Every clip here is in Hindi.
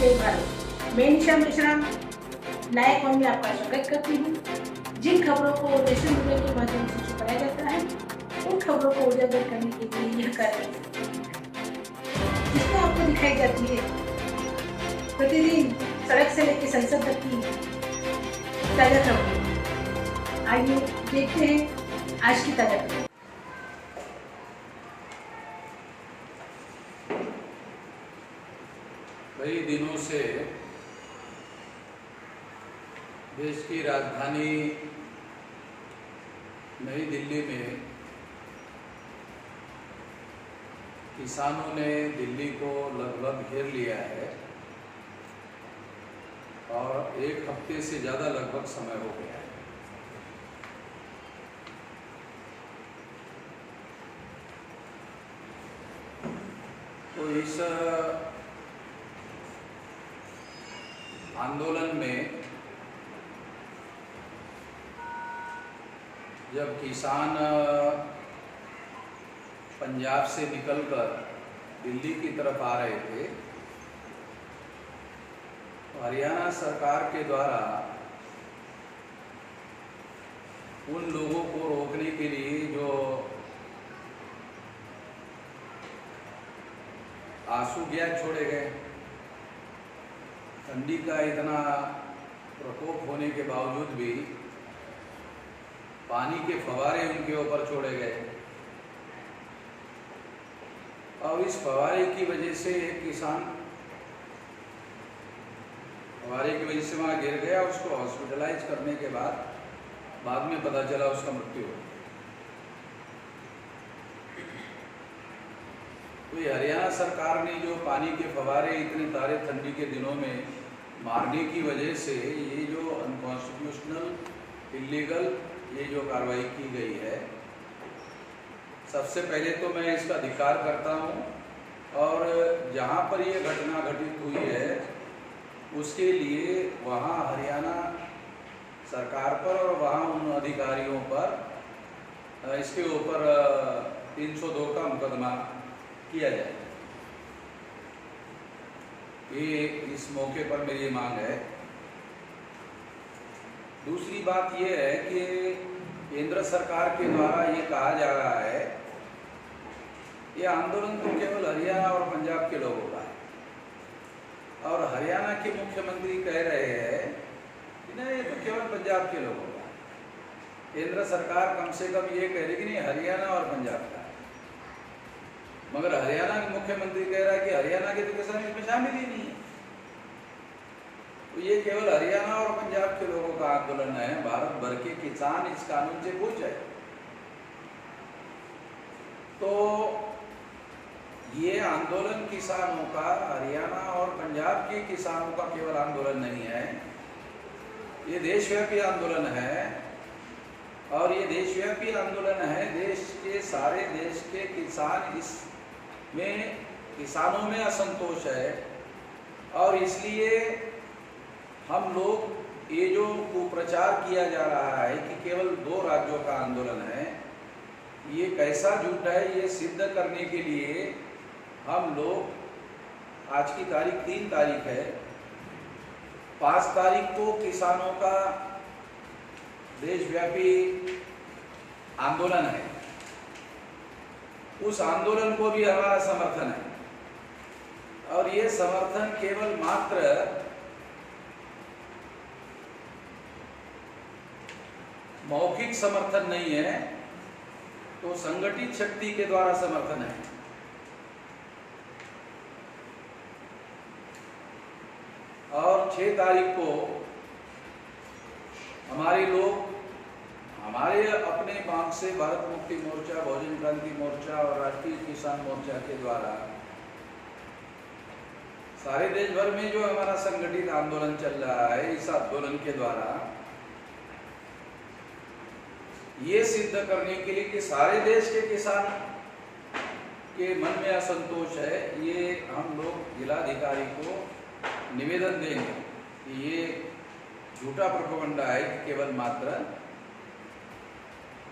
जय भारत। मैं निशा मिश्रा लायक वन में आपका स्वागत करती हूँ। जिन खबरों को नेशनल मीडिया के माध्यम से छुपाया जाता है, उन खबरों को उजागर करने के लिए यह कार्यक्रम जिसमें आपको दिखाई जाती है प्रतिदिन सड़क से लेकर संसद तक की ताजा खबरें। आइए देखते हैं आज की ताजा खबर। कई दिनों से देश की राजधानी नई दिल्ली में किसानों ने दिल्ली को लगभग घेर लिया है और एक हफ्ते से ज़्यादा लगभग समय हो गया है। तो इस आंदोलन में जब किसान पंजाब से निकलकर दिल्ली की तरफ आ रहे थे, तो हरियाणा सरकार के द्वारा उन लोगों को रोकने के लिए जो आंसू गैस छोड़े गए, ठंडी का इतना प्रकोप होने के बावजूद भी पानी के फव्वारे उनके ऊपर छोड़े गए और इस फव्वारे की वजह से एक किसान फव्वारे की वजह से वहाँ गिर गया। उसको हॉस्पिटलाइज करने के बाद में पता चला उसका मृत्यु हो। तो ये हरियाणा सरकार ने जो पानी के फव्वारे इतने तारे ठंडी के दिनों में मारने की वजह से ये जो अनकॉन्स्टिट्यूशनल इलीगल ये जो कार्रवाई की गई है, सबसे पहले तो मैं इसका धिक्कार करता हूँ और जहाँ पर ये घटना घटित हुई है उसके लिए वहाँ हरियाणा सरकार पर और वहाँ उन अधिकारियों पर इसके ऊपर 302 का मुकदमा किया जाए। ये इस मौके पर मेरी मांग है। दूसरी बात ये है कि केंद्र सरकार के द्वारा ये कहा जा रहा है ये आंदोलन तो केवल हरियाणा और पंजाब के लोगों का है और हरियाणा के मुख्यमंत्री कह रहे हैं कि नहीं तो केवल पंजाब के लोगों का है। केंद्र सरकार कम से कम ये कह रही कि नहीं हरियाणा और पंजाब का है, मगर हरियाणा के मुख्यमंत्री कह रहा है कि हरियाणा के तो किसान इसमें शामिल ही नहीं है। तो ये केवल हरियाणा और पंजाब के लोगों का आंदोलन है, भारत भर के किसान इस कानून से भूल जाए। तो ये आंदोलन किसानों का हरियाणा और पंजाब के किसानों का केवल आंदोलन नहीं है, ये देशव्यापी आंदोलन है और ये देशव्यापी आंदोलन है। सारे देश के किसान इसमें किसानों में असंतोष है और इसलिए हम लोग ये जो कुप्रचार किया जा रहा है कि केवल 2 राज्यों का आंदोलन है, ये कैसा झूठ है ये सिद्ध करने के लिए हम लोग आज की तारीख 3 तारीख है, 5 तारीख को किसानों का देशव्यापी आंदोलन है। उस आंदोलन को भी हमारा समर्थन है और ये समर्थन केवल मात्र मौखिक समर्थन नहीं है, तो संगठित शक्ति के द्वारा समर्थन है। और 6 तारीख को हमारे लोग हमारे अपने मांग से भारत मुक्ति मोर्चा, बहुजन क्रांति मोर्चा और राष्ट्रीय किसान मोर्चा के द्वारा सारे देश भर में जो हमारा संगठित आंदोलन चल रहा है, इस आंदोलन के द्वारा ये सिद्ध करने के लिए कि सारे देश के किसान के मन में असंतोष है, ये हम लोग जिलाधिकारी को निवेदन देंगे कि ये झूठा प्रोपेगेंडा है कि केवल मात्र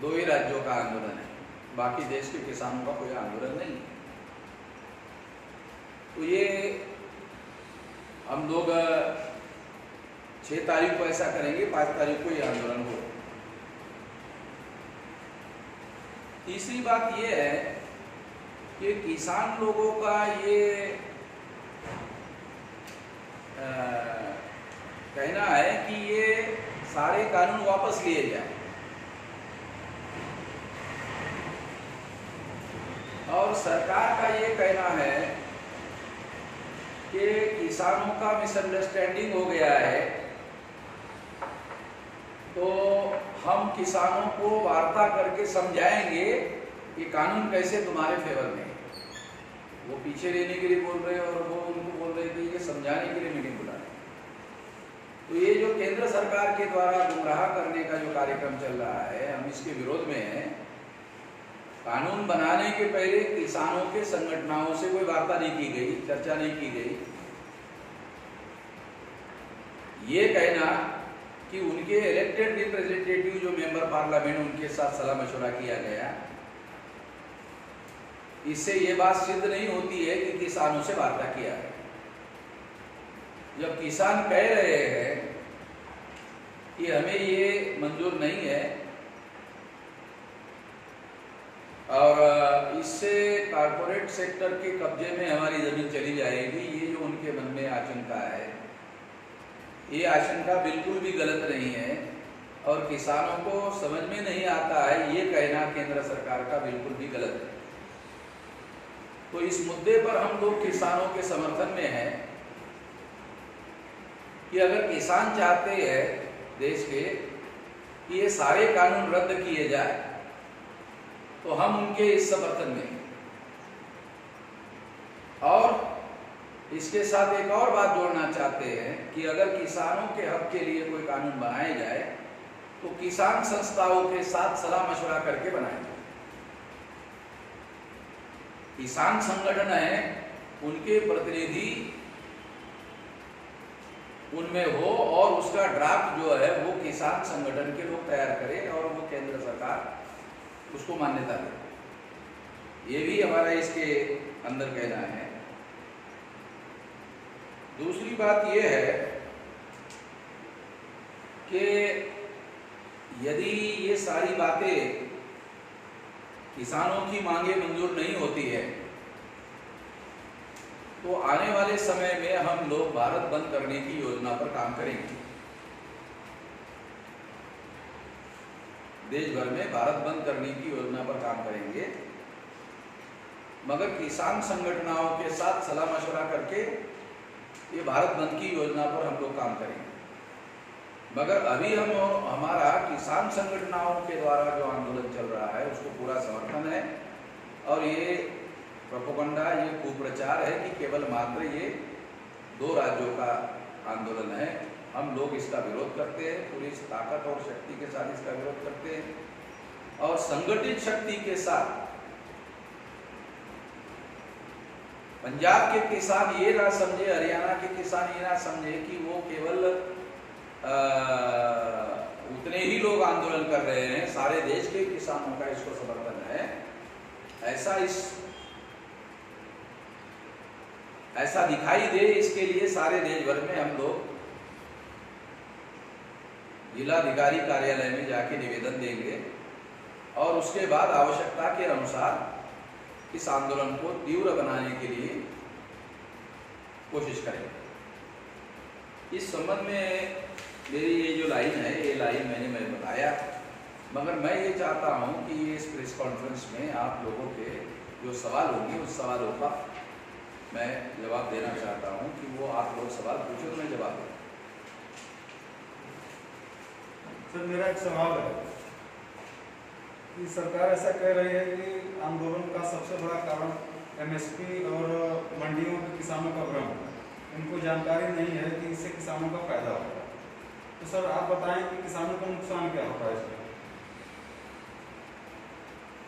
2 ही राज्यों का आंदोलन है, बाकी देश के किसानों का कोई आंदोलन नहीं है। तो ये हम लोग 6 तारीख को ऐसा करेंगे, 5 तारीख को ये आंदोलन हो। तीसरी बात ये है कि किसान लोगों का ये कहना है कि ये सारे कानून वापस लिए जाए और सरकार का ये कहना है कि किसानों का मिसअंडरस्टैंडिंग हो गया है, तो हम किसानों को वार्ता करके समझाएंगे कि कानून कैसे तुम्हारे फेवर में है। वो पीछे लेने के लिए बोल रहे हैं और वो उनको बोल रहे थे ये समझाने के लिए मीटिंग बुला रहे। तो ये जो केंद्र सरकार के द्वारा गुमराह करने का जो कार्यक्रम चल रहा है, हम इसके विरोध में हैं। कानून बनाने के पहले किसानों के संगठनों से कोई वार्ता नहीं की गई, चर्चा नहीं की गई। ये कहना कि उनके इलेक्टेड रिप्रेजेंटेटिव जो मेंबर पार्लियामेंट उनके साथ सलाह मशवरा किया गया, इससे ये बात सिद्ध नहीं होती है कि किसानों से वार्ता किया है। जब किसान कह रहे हैं कि हमें ये मंजूर नहीं है और इससे कारपोरेट सेक्टर के कब्जे में हमारी जमीन चली जाएगी, ये जो उनके मन में आशंका है, ये आशंका बिल्कुल भी गलत नहीं है और किसानों को समझ में नहीं आता है। ये कहना केंद्र सरकार का बिल्कुल भी गलत है। तो इस मुद्दे पर हम लोग किसानों के समर्थन में हैं कि अगर किसान चाहते हैं देश के कि ये सारे कानून रद्द किए जाए, तो हम उनके इस समर्थन में हैं। और इसके साथ एक और बात जोड़ना चाहते हैं कि अगर किसानों के हक के लिए कोई कानून बनाए जाए तो किसान संस्थाओं के साथ सलाह मशवरा करके बनाए जाए। किसान संगठन है, उनके प्रतिनिधि उनमें हो और उसका ड्राफ्ट जो है वो किसान संगठन के लोग तैयार करें और वो केंद्र सरकार उसको मान्यता दे। ये भी हमारा इसके अंदर कहना है। दूसरी बात यह है कि यदि ये सारी बातें किसानों की मांगे मंजूर नहीं होती है तो आने वाले समय में हम लोग भारत बंद करने की योजना पर काम करेंगे। देश भर में भारत बंद करने की योजना पर काम करेंगे, मगर किसान संगठनों के साथ सलाह मशवरा करके ये भारत बंद की योजना पर हम लोग काम करेंगे। मगर अभी हमारा किसान संगठनों के द्वारा जो आंदोलन चल रहा है उसको पूरा समर्थन है और ये प्रोपेगेंडा, ये कुप्रचार है कि केवल मात्र ये 2 राज्यों का आंदोलन है। हम लोग इसका विरोध करते हैं, पूरी ताकत और शक्ति के साथ इसका विरोध करते हैं और संगठित शक्ति के साथ पंजाब के किसान ये ना समझे, हरियाणा के किसान ये ना समझे कि वो केवल उतने ही लोग आंदोलन कर रहे हैं, सारे देश के किसानों का इसको समर्थन है। ऐसा दिखाई दे, इसके लिए सारे देश भर में हम लोग जिलाधिकारी कार्यालय में जाके निवेदन देंगे और उसके बाद आवश्यकता के अनुसार इस आंदोलन को तीव्र बनाने के लिए कोशिश करेंगे। इस संबंध में मेरी ये जो लाइन है, ये लाइन मैंने बताया, मगर मैं ये चाहता हूँ कि इस प्रेस कॉन्फ्रेंस में आप लोगों के जो सवाल होंगे उस सवालों का मैं जवाब देना चाहता हूँ कि वो आप लोग सवाल पूछो तो मैं जवाब दूँ। सर, मेरा एक सवाल है कि सरकार ऐसा कह रही है कि आंदोलन का सबसे बड़ा कारण एमएसपी और मंडियों के किसानों का भ्रम है। उनको जानकारी नहीं है कि इससे किसानों का फायदा होगा। तो सर आप बताएं कि किसानों का नुकसान क्या होता है इसमें?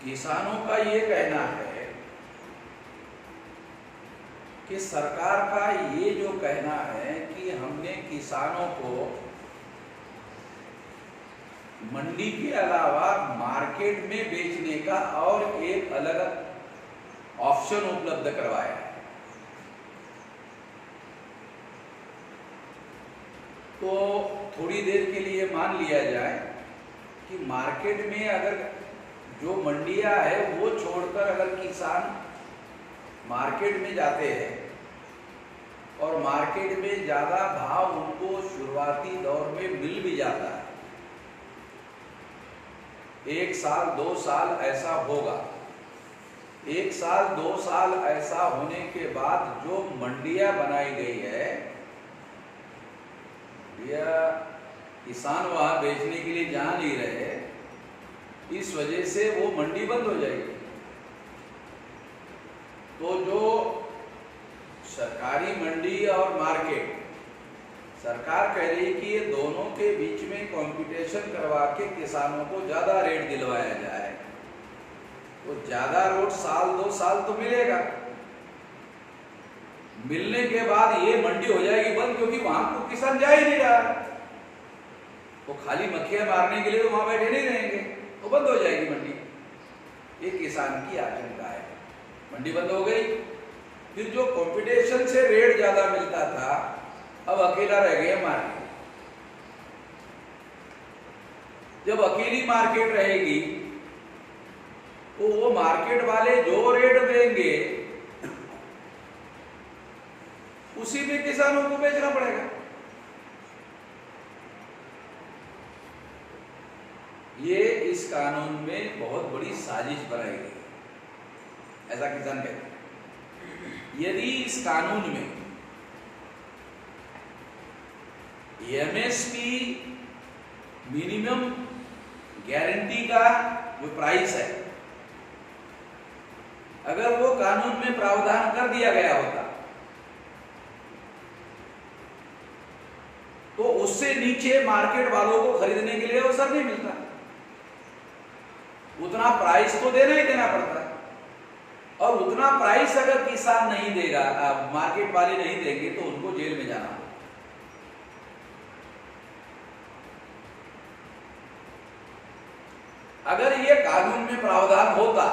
किसानों का ये कहना है कि सरकार का ये जो कहना है कि हमने किसानों को मंडी के अलावा मार्केट में बेचने का और एक अलग ऑप्शन उपलब्ध करवाया है। तो थोड़ी देर के लिए मान लिया जाए कि मार्केट में अगर जो मंडियां है वो छोड़कर अगर किसान मार्केट में जाते हैं और मार्केट में ज़्यादा भाव उनको शुरुआती दौर में मिल भी जाता है, 1 साल 2 साल ऐसा होगा। 1 साल 2 साल ऐसा होने के बाद जो मंडियां बनाई गई है या किसान वहां बेचने के लिए जा नहीं रहे, इस वजह से वो मंडी बंद हो जाएगी। तो जो सरकारी मंडी और मार्केट, सरकार कह रही है कि ये दोनों के बीच में कंपटीशन करवा के किसानों को ज्यादा रेट दिलवाया जाए, तो ज्यादा रेट 1-2 साल तो मिलेगा। मिलने के बाद ये मंडी हो जाएगी बंद, क्योंकि वहां को किसान जा ही नहीं रहा, वो खाली मक्खियां मारने के लिए तो वहां बैठे नहीं रहेंगे, तो बंद हो जाएगी मंडी। ये किसान की आशंका है। मंडी बंद हो गई, फिर जो कंपटीशन से रेट ज्यादा मिलता था अब अकेला रह गया मार्केट। जब अकेली मार्केट रहेगी तो वो मार्केट वाले जो रेट देंगे उसी में किसानों को बेचना पड़ेगा। ये इस कानून में बहुत बड़ी साजिश बनाई गई, ऐसा किसान कहते हैं। यदि इस कानून में एमएसपी मिनिमम गारंटी का जो प्राइस है, अगर वो कानून में प्रावधान कर दिया गया होता तो उससे नीचे मार्केट वालों को खरीदने के लिए अवसर नहीं मिलता। उतना प्राइस तो देना ही देना पड़ता है, और उतना प्राइस अगर किसान नहीं देगा, मार्केट वाले नहीं देंगे, तो उनको जेल में जाना होगा। अगर ये कानून में प्रावधान होता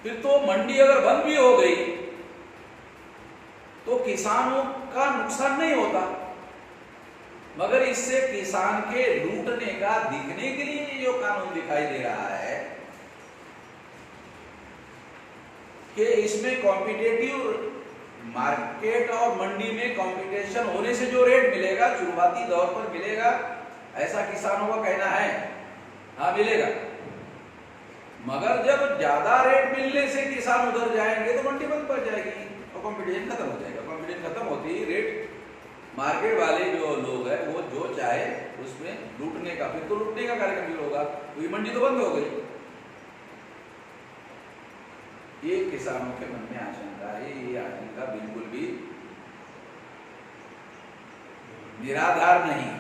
फिर तो मंडी अगर बंद भी हो गई तो किसानों का नुकसान नहीं होता, मगर इससे किसान के लूटने का दिखने के लिए जो कानून दिखाई दे रहा है कि इसमें कॉम्पिटेटिव मार्केट और मंडी में कंपटीशन होने से जो रेट मिलेगा शुरुआती दौर पर मिलेगा, ऐसा किसानों का कहना है। हाँ मिलेगा, मगर जब ज्यादा रेट मिलने से किसान उधर जाएंगे तो मंडी बंद पड़ जाएगी और कंपटीशन खत्म हो जाएगा। कंपटीशन खत्म होती ही रेट मार्केट वाले जो लोग हैं वो जो चाहे उसमें लूटने का, फिर तो लूटने का कार्यक्रम शुरू होगा, तो ये मंडी तो बंद हो गई। ये किसानों के मन में आशंका है। ये आशंका बिल्कुल भी निराधार नहीं है।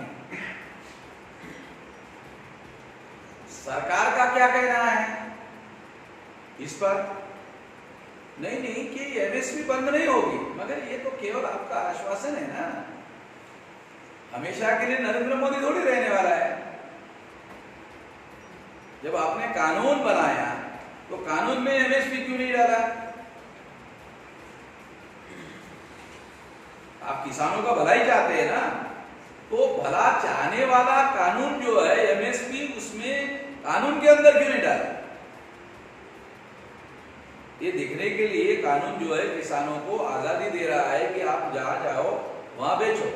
सरकार का क्या कहना है इस पर? नहीं कि एमएसपी बंद नहीं होगी, मगर ये तो केवल आपका आश्वासन है ना, हमेशा के लिए नरेंद्र मोदी थोड़ी रहने वाला है। जब आपने कानून बनाया तो कानून में एमएसपी क्यों नहीं डाला? आप किसानों का भला ही चाहते हैं ना, तो भला चाहने वाला कानून जो है एमएसपी, उसमें कानून के अंदर क्यों नहीं डाला? ये दिखने के लिए कानून जो है किसानों को आजादी दे रहा है कि आप जहां जाओ वहां बेचो,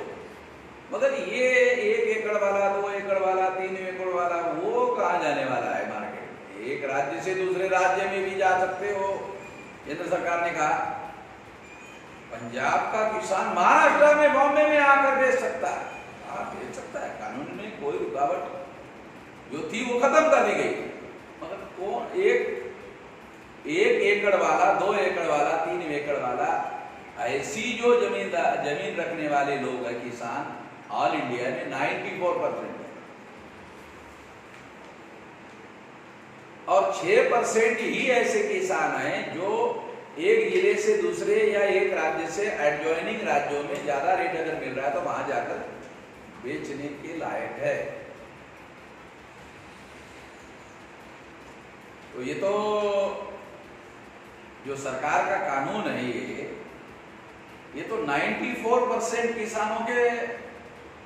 मगर ये 1 एकड़ वाला, 2 एकड़ वाला, 3 एकड़ वाला, वो कहां जाने वाला है मार्केट? एक राज्य से दूसरे राज्य में भी जा सकते हो। केंद्र सरकार ने कहा पंजाब का किसान महाराष्ट्र में, बॉम्बे में आकर बेच सकता है। हाँ बेच सकता है, कानून में कोई रुकावट जो थी वो खत्म कर दी गई, मगर कौन 1 एकड़ वाला, 2 एकड़ वाला, 3 एकड़ वाला, ऐसी जो जमीन रखने वाले लोग हैं किसान ऑल इंडिया में 94% है, और 6% ही ऐसे किसान हैं जो एक जिले से दूसरे या एक राज्य से एडजॉइनिंग राज्यों में ज्यादा रेट अगर मिल रहा है तो वहां जाकर बेचने के लायक है। तो ये तो जो सरकार का कानून है, ये ये तो 94% किसानों के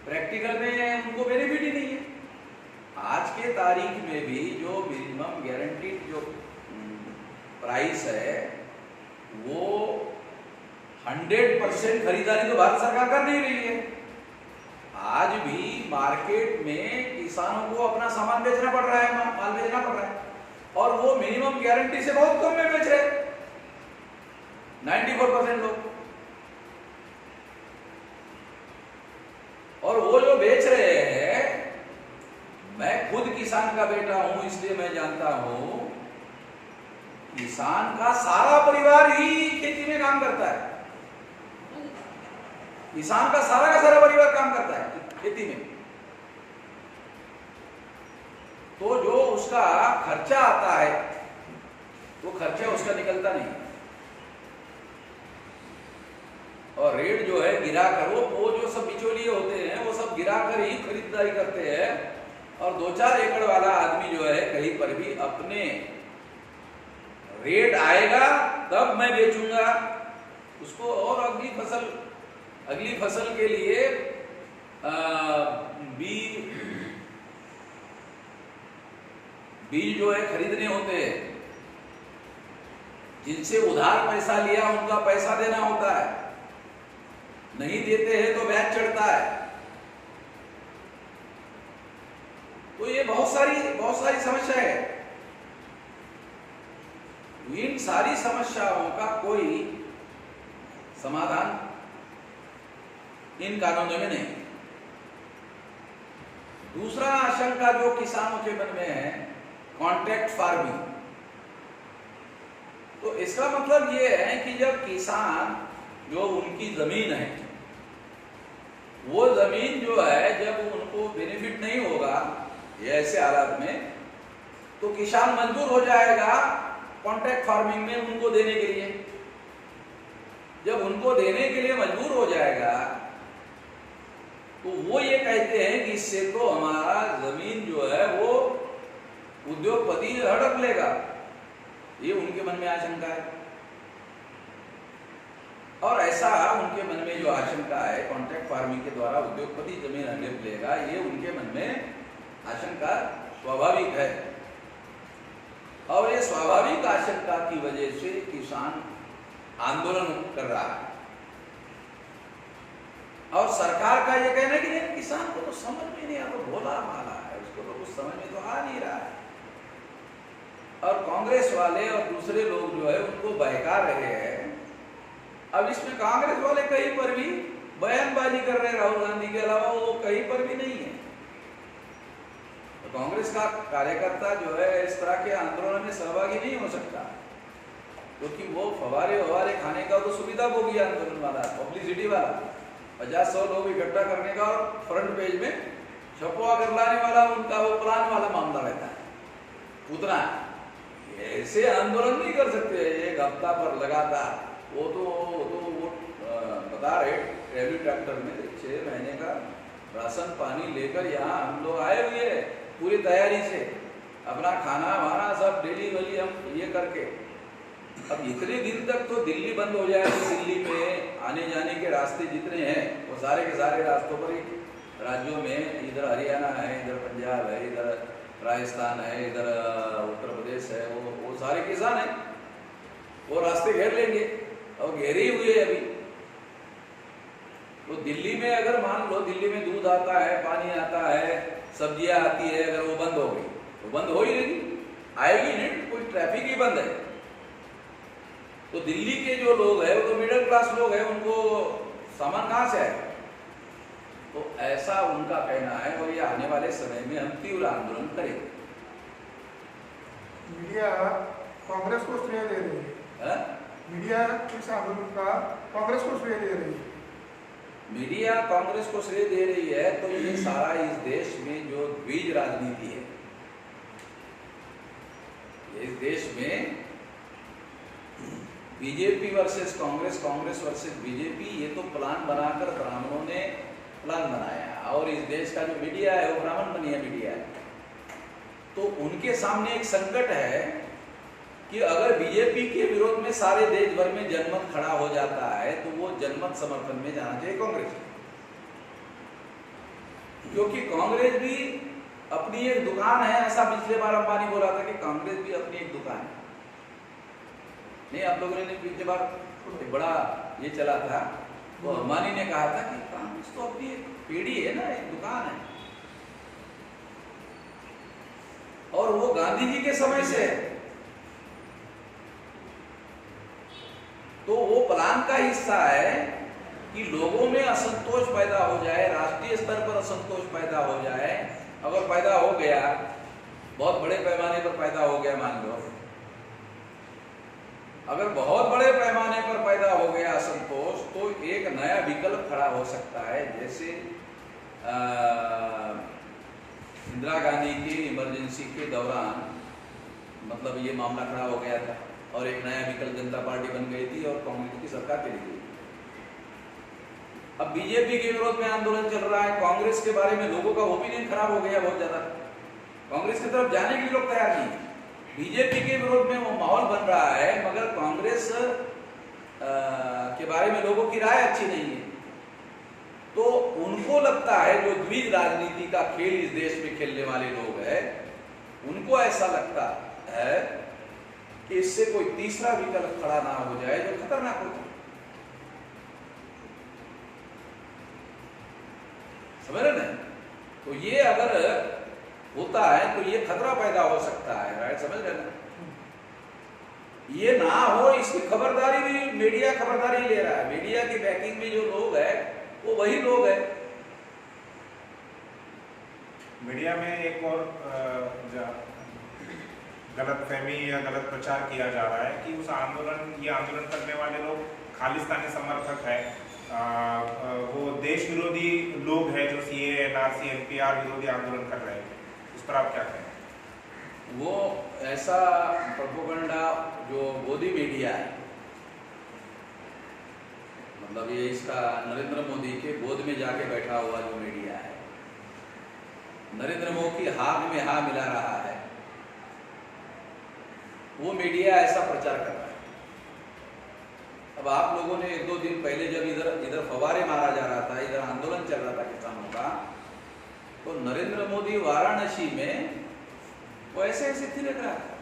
प्रैक्टिकल में उनको बेनिफिट ही नहीं है। आज के तारीख में भी जो मिनिमम गारंटीड जो प्राइस है वो 100% खरीदारी तो भारत सरकार कर नहीं रही है। आज भी मार्केट में किसानों को अपना सामान बेचना पड़ रहा है, माल बेचना पड़ रहा है, और वो मिनिमम गारंटी से बहुत कम में बेच रहे हैं 94% लोग। और वो जो बेच रहे हैं, मैं खुद किसान का बेटा हूं इसलिए मैं जानता हूं किसान का सारा परिवार ही खेती में काम करता है। किसान का सारा परिवार काम करता है खेती में। तो जो उसका खर्चा आता है वो खर्चा उसका निकलता नहीं, और रेट जो है गिरा कर वो जो सब बिचौलिए होते हैं वो सब गिरा कर ही खरीदारी करते हैं। और 2-4 एकड़ वाला आदमी जो है कहीं पर भी अपने रेट आएगा तब मैं बेचूंगा उसको, और अगली फसल के लिए बीज जो है खरीदने होते हैं, जिनसे उधार पैसा लिया उनका पैसा देना होता है, नहीं देते हैं तो ब्याज चढ़ता है। तो ये बहुत सारी समस्या है। इन सारी समस्याओं का कोई समाधान इन कानूनों में नहीं। दूसरा आशंका जो किसानों के मन में है, कॉन्ट्रैक्ट फार्मिंग। तो इसका मतलब ये है कि जब किसान जो उनकी जमीन है, वो जमीन जो है जब उनको बेनिफिट नहीं होगा ऐसे हालात में, तो किसान मजबूर हो जाएगा कॉन्ट्रैक्ट फार्मिंग में उनको देने के लिए। जब उनको देने के लिए मजबूर हो जाएगा तो वो ये कहते हैं कि इससे तो हमारा जमीन जो है वो उद्योगपति हड़प लेगा। ये उनके मन में आशंका है, और ऐसा उनके मन में जो आशंका है कॉन्ट्रैक्ट फार्मिंग के द्वारा उद्योगपति जमीन हड़प लेगा, ये उनके मन में आशंका स्वाभाविक है। और ये स्वाभाविक आशंका की वजह से किसान आंदोलन कर रहा है। और सरकार का ये कहना है कि किसान को तो समझ में नहीं आता, भोला भाला है, उसको तो कुछ समझ में तो आ नहीं रहा है। और कांग्रेस वाले और दूसरे लोग जो है उनको बहका रहे हैं। अब इसमें कांग्रेस वाले कहीं पर भी बयानबाजी कर रहे हैं, राहुल गांधी के अलावा वो कहीं पर भी नहीं है। तो कांग्रेस का कार्यकर्ता जो है इस तरह के आंदोलन में सहभागी नहीं हो सकता, क्योंकि वो फवारे खाने का तो सुविधा होगी आंदोलन वाला, पब्लिसिटी वाला, 50-100 लोग इकट्ठा करने का और फ्रंट पेज में छपवा कर लाने वाला उनका वो प्लान वाला मामला रहता है। उतना ऐसे आंदोलन नहीं कर सकते एक हफ्ता पर लगातार। वो बता रहे रेलवे ट्रैक्टर में 6 महीने का राशन पानी लेकर यहाँ हम लोग आए हुए हैं पूरी तैयारी से, अपना खाना वाना सब डेली वाली हम ये करके। अब इतने दिन तक तो दिल्ली बंद हो जाएगी, दिल्ली में आने जाने के रास्ते जितने हैं वो सारे के सारे रास्तों पर ही राज्यों में, इधर हरियाणा है, इधर पंजाब है, इधर राजस्थान है, इधर उत्तर प्रदेश है, वो सारे किसान हैं, वो रास्ते घेर लेंगे और घेरे ही हुए अभी। तो दिल्ली में अगर मान लो दिल्ली में दूध आता है, पानी आता है, सब्जियां आती है, अगर वो बंद हो गई तो बंद हो ही नहीं, आएगी नहीं, कोई ट्रैफिक ही बंद है। तो दिल्ली के जो लोग हैं वो तो मिडिल क्लास लोग हैं, उनको सामान कहाँ से आएगा? तो ऐसा उनका कहना है, और ये आने वाले समय में हम तीव्र आंदोलन करेंगे। मीडिया कांग्रेस को श्रेय दे रही है, मीडिया इस आंदोलन का कांग्रेस को श्रेय दे रही है। मीडिया कांग्रेस को श्रेय दे रही है, तो ये सारा इस देश में जो द्विज राजनीति है, इस देश में BJP versus Congress, Congress versus BJP, ये तो प्लान बनाकर ब्राह्मणों ने प्लान बनाया, और इस देश का जो मीडिया है वो ब्राह्मण बनिया मीडिया है। तो उनके सामने एक संकट है कि अगर बीजेपी के विरोध में सारे देश भर में जनमत खड़ा हो जाता है तो वो जनमत समर्थन में जाना चाहिए कांग्रेस, क्योंकि कांग्रेस भी अपनी एक दुकान है। ऐसा पिछले बार अंबानी बोला था कि कांग्रेस भी अपनी एक दुकान है। नहीं, आप लोगों ने पिछले बार एक बड़ा ये चला था, वो अंबानी ने कहा था कि कांग्रेस तो अपनी एक पीढ़ी है ना, एक दुकान है, और वो गांधी जी के समय से है। तो वो प्लान का हिस्सा है कि लोगों में असंतोष पैदा हो जाए, राष्ट्रीय स्तर पर असंतोष पैदा हो जाए। अगर पैदा हो गया, बहुत बड़े पैमाने पर पैदा हो गया, मान लो अगर बहुत बड़े पैमाने पर पैदा हो गया असंतोष, तो एक नया विकल्प खड़ा हो सकता है। जैसे इंदिरा गांधी की इमरजेंसी के दौरान मतलब ये मामला खड़ा हो गया था और एक नया विकल्प जनता पार्टी बन गई थी और कांग्रेस की सरकार चली गई। अब बीजेपी के विरोध में आंदोलन चल रहा है, कांग्रेस के बारे में लोगों का ओपिनियन खराब हो गया बहुत ज्यादा, कांग्रेस की तरफ जाने के लिए लोग तैयार नहीं। बीजेपी के विरोध में वो माहौल बन रहा है, मगर कांग्रेस के बारे में लोगों की राय अच्छी नहीं है। तो उनको लगता है, जो द्विज राजनीति का खेल इस देश में खेलने वाले लोग हैं, उनको ऐसा लगता है कि इससे कोई तीसरा विकल्प खड़ा ना हो जाए जो खतरनाक होता है। समझ रहे ना? तो ये अगर होता है तो ये खतरा पैदा हो सकता है, राइट? समझ रहे ना? ये ना हो, इसकी खबरदारी भी मीडिया खबरदारी ले रहा है। मीडिया की बैकिंग में जो लोग हैं वो वही लोग हैं। मीडिया में एक और गलतफहमी या गलत प्रचार किया जा रहा है कि उस आंदोलन करने वाले लोग खालिस्तानी समर्थक है, वो देश विरोधी लोग हैं जो सीए, एनआरसी, एनपीआर विरोधी आंदोलन कर रहे हैं। इस पर आप क्या कहें? वो ऐसा प्रोपेगेंडा जो मोदी मीडिया है, मतलब ये इसका नरेंद्र मोदी के गोद में जाके बैठा हुआ जो मीडिया है, नरेंद्र मोदी की हाथ में हाँ मिला रहा है, वो मीडिया ऐसा प्रचार कर रहा है। अब आप लोगों ने एक दो दिन पहले जब इधर फवारे मारा जा रहा था, इधर आंदोलन चल रहा था किसानों का, तो नरेंद्र मोदी वाराणसी में वो ऐसे ऐसे थिरक रहा था,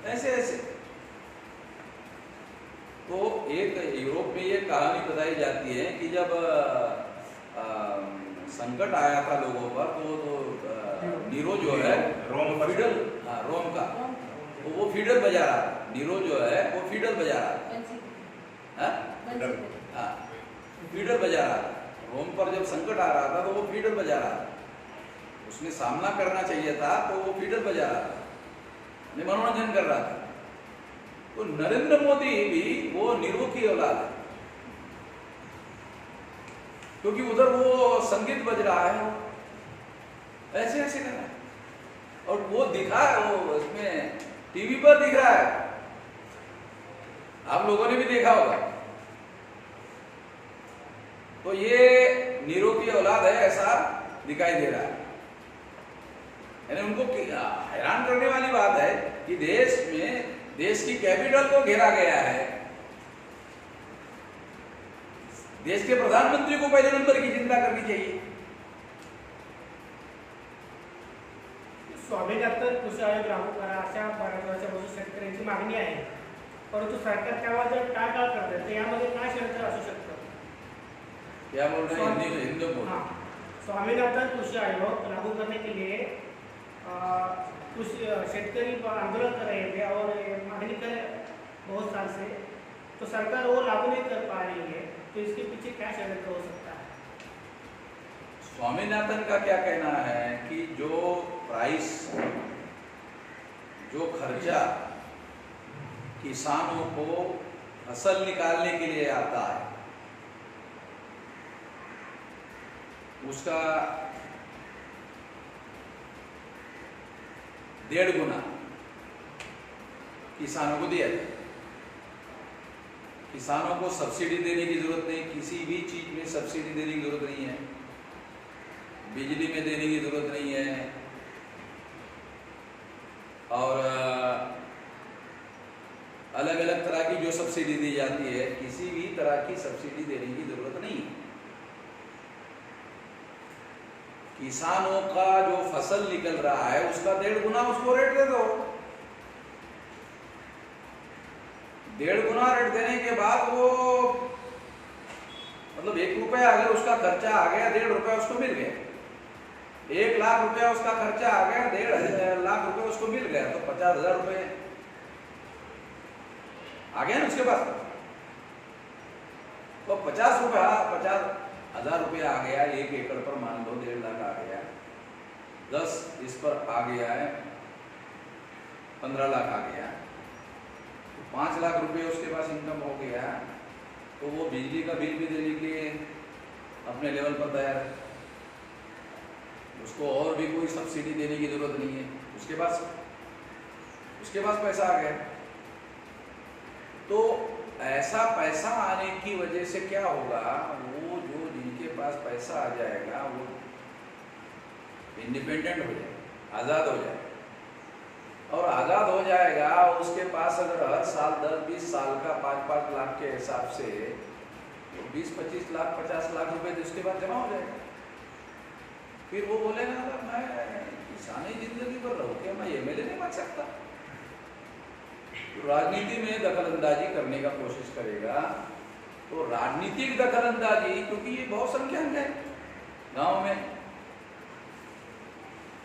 ऐसे ऐसे। तो एक यूरोप में ये कहानी बताई जाती है कि जब संकट आया था लोगों पर, तो नीरो जो है फिडल, रोम का, तो वो फिडल बजा रहा था। नीरो जो है वो फिडल बजा रहा था, फिडल बजा रहा था। रोम पर जब संकट आ रहा था तो वो फिडल बजा रहा था। उसने सामना करना चाहिए था तो वो फिडल बजा रहा था, मनोरंजन कर रहा था। तो नरेंद्र मोदी भी वो नीरो की औलाद है, क्योंकि उधर वो संगीत बज रहा है, ऐसे ऐसे कर रहा है, और वो दिखा है, वो इसमें टीवी पर दिख रहा है, आप लोगों ने भी देखा होगा। तो ये नीरो की औलाद है, ऐसा दिखाई दे रहा है। यानी उनको हैरान करने वाली बात है कि देश की कैपिटल को घेरा गया है, देश के प्रधानमंत्री को पहले नंबर की चिंता करनी चाहिए। स्वामीनाथन कृषी आयोग लागू करा अशा बऱ्याच वर्षापासून शेतकऱ्यांची मागणी आहे, परंतु सरकार त्यावर जर टाळाटाळ करते तर यामध्ये काय षडयंत्र असू शकतं? क्या बोल रहे हैं? हिंदी बोल। स्वामीनाथन कृषि आयोग लागू करने के लिए कृषि शेतकरी आंदोलन कर रहे थे और मांगनी कर बहुत साल से, तो सरकार वो लागू नहीं कर पा रही है, तो इसके पीछे क्या षड्यंत्र हो सकता है? स्वामीनाथन का क्या कहना है कि जो प्राइस, जो खर्चा किसानों को फसल निकालने के लिए आता है, उसका 1.5 गुना किसानों को दिया जाए। किसानों को सब्सिडी देने की जरूरत नहीं, किसी भी चीज में सब्सिडी देने की जरूरत नहीं है, बिजली में देने की जरूरत नहीं है, और अलग अलग तरह की जो सब्सिडी दी जाती है, किसी भी तरह की सब्सिडी देने की जरूरत नहीं है। किसानों का जो फसल निकल रहा है उसका 1.5 गुना उसको रेट दे दो। 1.5 गुना रेट देने के बाद वो मतलब 1 रुपया अगर उसका खर्चा आ गया, 1.5 रुपया उसको मिल गया। 1 लाख रुपया उसका खर्चा आ गया, 1.5 लाख रुपया उसको मिल गया, तो 50,000 रुपये आ गया ना उसके पास। तो 50,000 रुपया आ गया 1 एकड़ पर, मान लो 1.5 लाख आ गया, 10 इस पर आ गया है 15 लाख आ गया, तो 5 लाख रुपये उसके पास इनकम हो गया। तो वो बिजली का बिल भी देने के लिए अपने लेवल पर तैयार है, उसको और भी कोई सब्सिडी देने की जरूरत नहीं है, उसके पास पैसा आ गया। तो ऐसा पैसा आने की वजह से क्या होगा, वो जो जिनके पास पैसा आ जाएगा वो इंडिपेंडेंट हो जाएगा, आज़ाद हो जाएगा। और आज़ाद हो जाएगा, उसके पास अगर हर साल 10-20 साल का 5-5 लाख के हिसाब से 20-25 लाख 50 लाख रुपए उसके बाद जमा हो जाएगा। फिर वो बोलेगा मैं किसानी जिंदगी पर रहूँ क्या, मैं एमएलए नहीं बन सकता। तो राजनीति में दखलंदाजी करने का कोशिश करेगा, तो राजनीतिक दखलंदाजी, क्योंकि ये बहुत संख्यक है गांव में।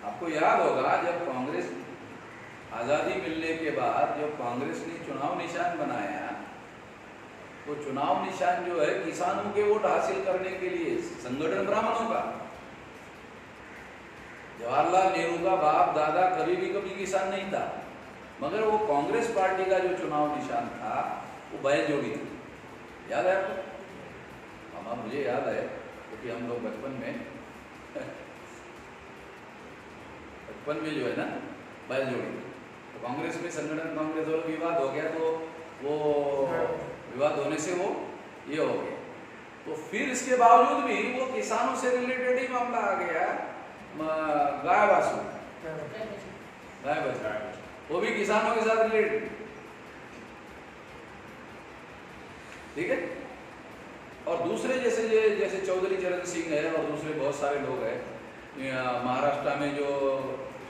आपको याद होगा जब कांग्रेस आज़ादी मिलने के बाद जब कांग्रेस ने चुनाव निशान बनाया, तो चुनाव निशान जो है किसानों के वोट हासिल करने के लिए, संगठन ब्राह्मणों का। जवाहरलाल नेहरू का बाप दादा कभी किसान नहीं था, मगर वो कांग्रेस पार्टी का जो चुनाव निशान था वो बैल जोड़ी थी। याद है आपको? हाँ, मुझे याद है, क्योंकि हम लोग बचपन में जो है ना बैल जोड़ी, तो कांग्रेस में संगठन कांग्रेस और विवाद हो गया, तो वो विवाद होने से वो ये हो गया। तो फिर इसके बावजूद भी वो किसानों से रिलेटेड ही मामला आ गया, गाय वासु, गाय बच्चा, वो भी किसानों के साथ रिलेटेड, ठीक है। और दूसरे जैसे चौधरी चरण सिंह है और दूसरे बहुत सारे लोग हैं। महाराष्ट्र में जो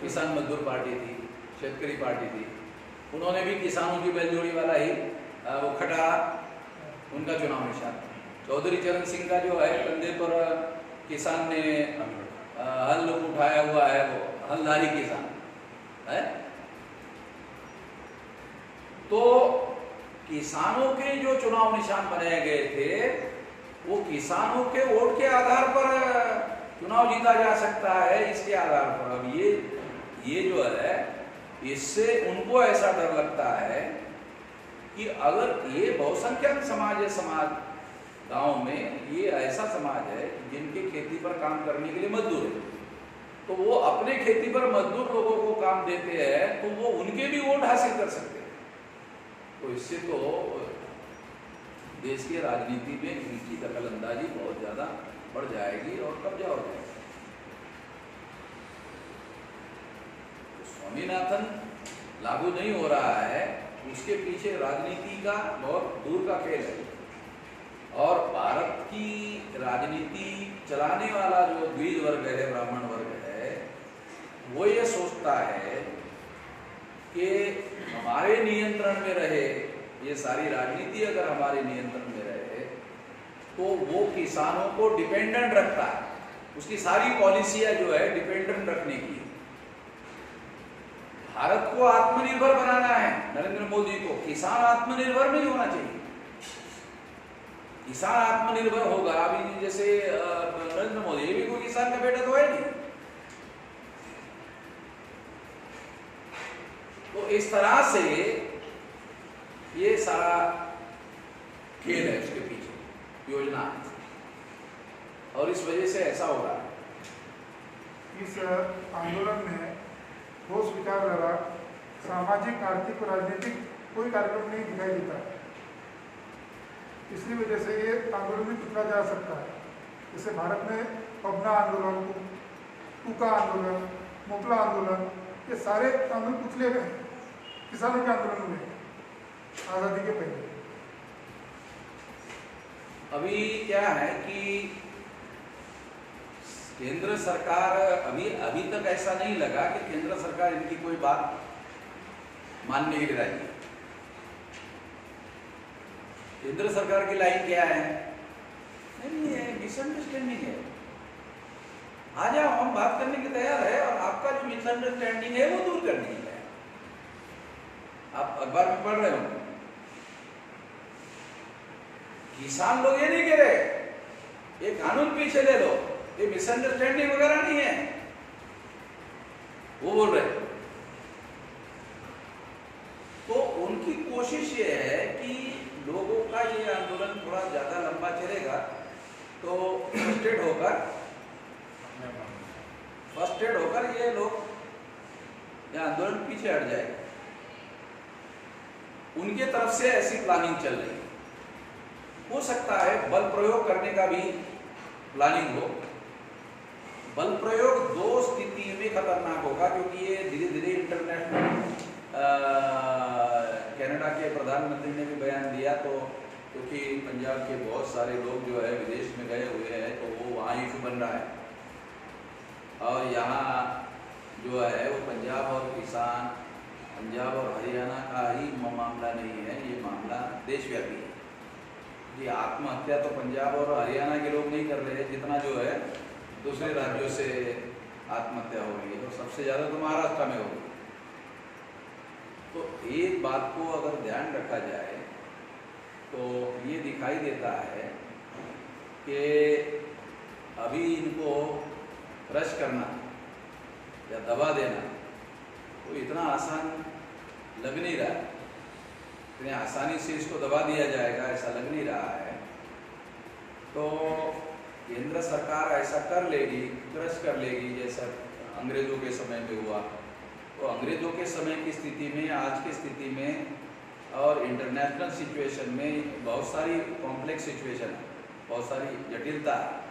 किसान मजदूर पार्टी थी, शेतकरी पार्टी थी, उन्होंने भी किसानों की बैलजोड़ी वाला ही वो खटा उनका चुनाव निशान। चौधरी चरण सिंह का जो है कंधे पर किसान ने हल उठाया हुआ है, वो हलधारी किसान है। तो किसानों के जो चुनाव निशान बनाए गए थे, वो किसानों के वोट के आधार पर चुनाव जीता जा सकता है, इसके आधार पर। अब ये जो है, इससे उनको ऐसा डर लगता है कि अगर ये बहुसंख्यक समाज है, गांव में ये ऐसा समाज है जिनके खेती पर काम करने के लिए मजदूर है, तो वो अपने खेती पर मजदूर लोगों को काम देते हैं, तो वो उनके भी वोट हासिल कर सकते हैं। तो इससे तो देश की राजनीति में इनकी दखलंदाजी बहुत ज़्यादा बढ़ जाएगी और कब्जा हो जाएगा। तो स्वामीनाथन लागू नहीं हो रहा है, उसके पीछे राजनीति का बहुत दूर का खेल है। और भारत की राजनीति चलाने वाला जो द्विज वर्ग है, ब्राह्मण वर्ग है, वो ये सोचता है कि हमारे नियंत्रण में रहे ये सारी राजनीति, अगर हमारे नियंत्रण में रहे तो वो किसानों को डिपेंडेंट रखता है। उसकी सारी पॉलिसियां जो है डिपेंडेंट रखने की। भारत को आत्मनिर्भर बनाना है नरेंद्र मोदी को, किसान आत्मनिर्भर नहीं होना चाहिए। किसान आत्मनिर्भर होगा, अभी जैसे नरेंद्र मोदी, ये भी कोई किसान का बेटा तो है नहीं। तो इस तरह से ये सारा खेल है, उसके पीछे योजना है, और इस वजह से ऐसा हो रहा है। इस आंदोलन में ठोस विचारधारा, सामाजिक, आर्थिक और राजनीतिक कोई कार्यक्रम नहीं दिखाई देता। इसकी वजह से ये आंदोलन भी कुचला जा सकता है। जैसे भारत में पबना आंदोलन, टूका आंदोलन, मोपला आंदोलन, ये सारे आंदोलन कुचले गए किसानों के आंदोलन में। आज़ादी के पहले? अभी क्या है कि केंद्र सरकार अभी तक ऐसा नहीं लगा कि केंद्र सरकार इनकी कोई बात मानने के लिए राजी है। केंद्र सरकार की लाइन क्या है? नहीं है, मिसअंडरस्टैंडिंग है। आ जाओ, हम बात करने के तैयार है और आपका जो मिसअंडरस्टैंडिंग है वो दूर करनी है। आप अखबार में पढ़ रहे हो, किसान लोग ये नहीं कह रहे ये कानून पीछे ले लो, ये मिसअंडरस्टैंडिंग वगैरह नहीं है, वो बोल रहे। तो उनकी कोशिश ये है कि लोगों का ये आंदोलन थोड़ा ज्यादा लंबा चलेगा तो फर्स्टेड होकर ये लोग ये आंदोलन पीछे हट जाएगा। उनके तरफ से ऐसी प्लानिंग चल रही है। हो सकता है बल प्रयोग करने का भी प्लानिंग हो। बल प्रयोग दो स्थिति में खतरनाक होगा, क्योंकि ये धीरे धीरे इंटरनेशनल कनाडा के प्रधानमंत्री ने भी बयान दिया, तो क्योंकि पंजाब के बहुत सारे लोग जो है विदेश में गए हुए हैं तो वो वहाँ इशू बन रहा है। और यहाँ जो है वो पंजाब और किसान, पंजाब और हरियाणा का ही मामला नहीं है, ये मामला देशव्यापी है। ये आत्महत्या तो पंजाब और हरियाणा के लोग नहीं कर रहे हैं, जितना जो है दूसरे राज्यों से आत्महत्या हो रही है, तो सबसे ज़्यादा तो महाराष्ट्र में हो गई। तो एक बात को अगर ध्यान रखा जाए तो ये दिखाई देता है कि अभी इनको क्रश करना या दबा देना तो इतना आसान लग नहीं रहा है। इतनी आसानी से इसको दबा दिया जाएगा ऐसा लग नहीं रहा है। तो केंद्र सरकार ऐसा कर लेगी, क्रश कर लेगी, जैसा अंग्रेजों के समय में हुआ। तो अंग्रेजों के समय की स्थिति में, आज की स्थिति में और इंटरनेशनल सिचुएशन में बहुत सारी कॉम्प्लेक्स सिचुएशन है, बहुत सारी जटिलता है।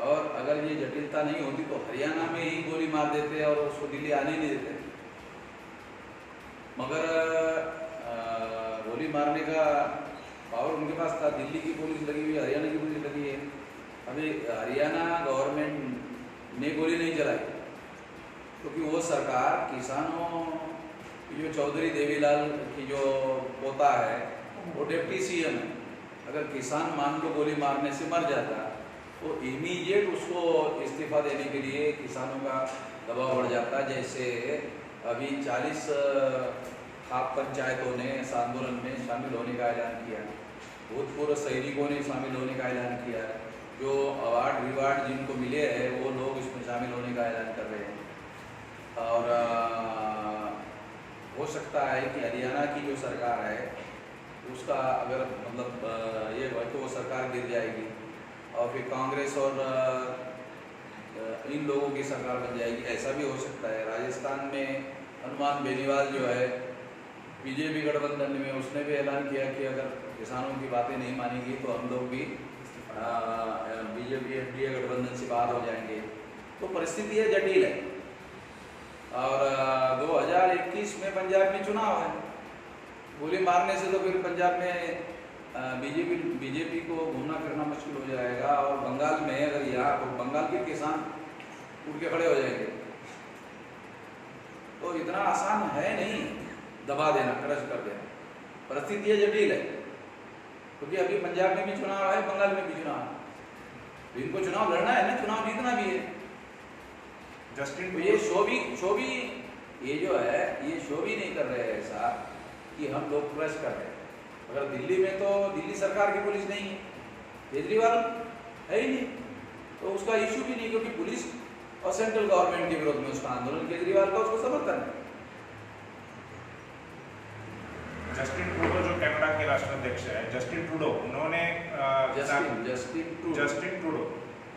और अगर ये जटिलता नहीं होती तो हरियाणा में ही गोली मार देते और उसको दिल्ली आने नहीं देते। मगर गोली मारने का पावर उनके पास था। दिल्ली की पुलिस लगी हुई है, हरियाणा की पुलिस लगी है। अभी हरियाणा गवर्नमेंट ने गोली नहीं चलाई क्योंकि वो सरकार किसानों की, जो चौधरी देवीलाल की जो पोता है वो डिप्टी सीएम है। अगर किसान मान को गोली मारने से मर जाता तो इमीडिएट उसको इस्तीफा देने के लिए किसानों का दबाव बढ़ जाता। जैसे अभी 40 खाप पंचायतों ने इस आंदोलन में शामिल होने का ऐलान किया, भूतपूर्व सैनिकों ने शामिल होने का ऐलान किया, जो अवार्ड रिवार्ड जिनको मिले हैं वो लोग इसमें शामिल होने का ऐलान कर रहे हैं। और हो सकता है कि हरियाणा की जो सरकार है उसका अगर मतलब ये तो वो सरकार गिर जाएगी और फिर कांग्रेस और इन लोगों की सरकार बन जाएगी, ऐसा भी हो सकता है। राजस्थान में हनुमान बेनीवाल जो है बीजेपी गठबंधन में, उसने भी ऐलान किया कि अगर किसानों की बातें नहीं मानेंगी तो हम लोग भी बीजेपी एनडीए गठबंधन से बाहर हो जाएंगे। तो परिस्थिति है जटिल है। और 2021 में पंजाब में चुनाव है। गोली मारने से तो फिर पंजाब में बीजेपी को घूमना फिरना मुश्किल हो जाएगा। और बंगाल में अगर यहाँ तो बंगाल के किसान उठ के खड़े हो जाएंगे। तो इतना आसान है नहीं दबा देना, क्रश कर देना। परिस्थिति है जटिल है, क्योंकि अभी पंजाब में भी चुनाव है, बंगाल में भी चुनाव है। तो इनको चुनाव लड़ना है ना, चुनाव जीतना भी है। जस्टिन तो ये शो भी ये जो है ये शो भी नहीं कर रहे हैं ऐसा कि हम लोग क्रश कर रहे हैं। अगर दिल्ली में तो दिल्ली सरकार की पुलिस नहीं है, केजरीवाल है ही नहीं, तो उसका इशू भी नहीं, क्योंकि पुलिस और सेंट्रल गवर्नमेंट के विरोध में उसका आंदोलन, केजरीवाल का उसको समर्थन है। जस्टिन ट्रूडो जो कनाडा के राष्ट्राध्यक्ष है, जस्टिन ट्रूडो, उन्होंने जस्टिन ट्रूडो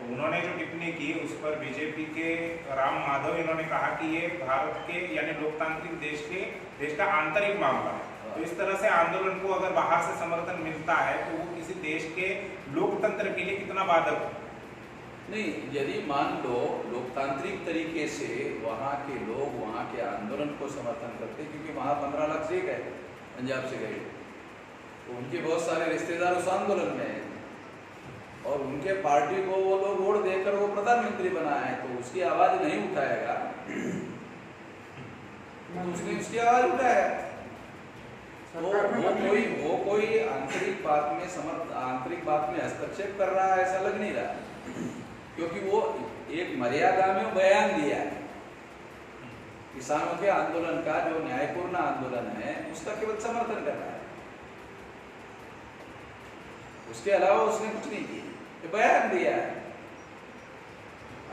उन्होंने जो टिप्पणी की उस पर बीजेपी के राम माधव इन्होंने कहा कि ये भारत के यानी लोकतांत्रिक देश का आंतरिक मामला है। तो इस तरह से आंदोलन को अगर बाहर से समर्थन मिलता है तो वो किसी देश के लोकतंत्र के लिए कितना बाधक है? नहीं, यदि मान लो लोकतांत्रिक तरीके से वहाँ के लोग वहाँ के आंदोलन को समर्थन करते, क्योंकि वहाँ 15 लाख सिख है पंजाब से गए, तो उनके बहुत सारे रिश्तेदार उस आंदोलन में हैं और उनके पार्टी को वो लोग वोट देकर वो प्रधानमंत्री बनाए हैं, तो उसकी आवाज नहीं उठाएगा तो उसने उसकी आवाज उठाया। तो वो कोई आंतरिक बात में हस्तक्षेप कर रहा है ऐसा लग नहीं रहा, क्योंकि वो एक मर्यादा में बयान दिया है। किसानों के आंदोलन का जो न्यायपूर्ण आंदोलन है उसका केवल समर्थन कर रहा है, उसके अलावा उसने कुछ नहीं किया, ये बयान दिया है।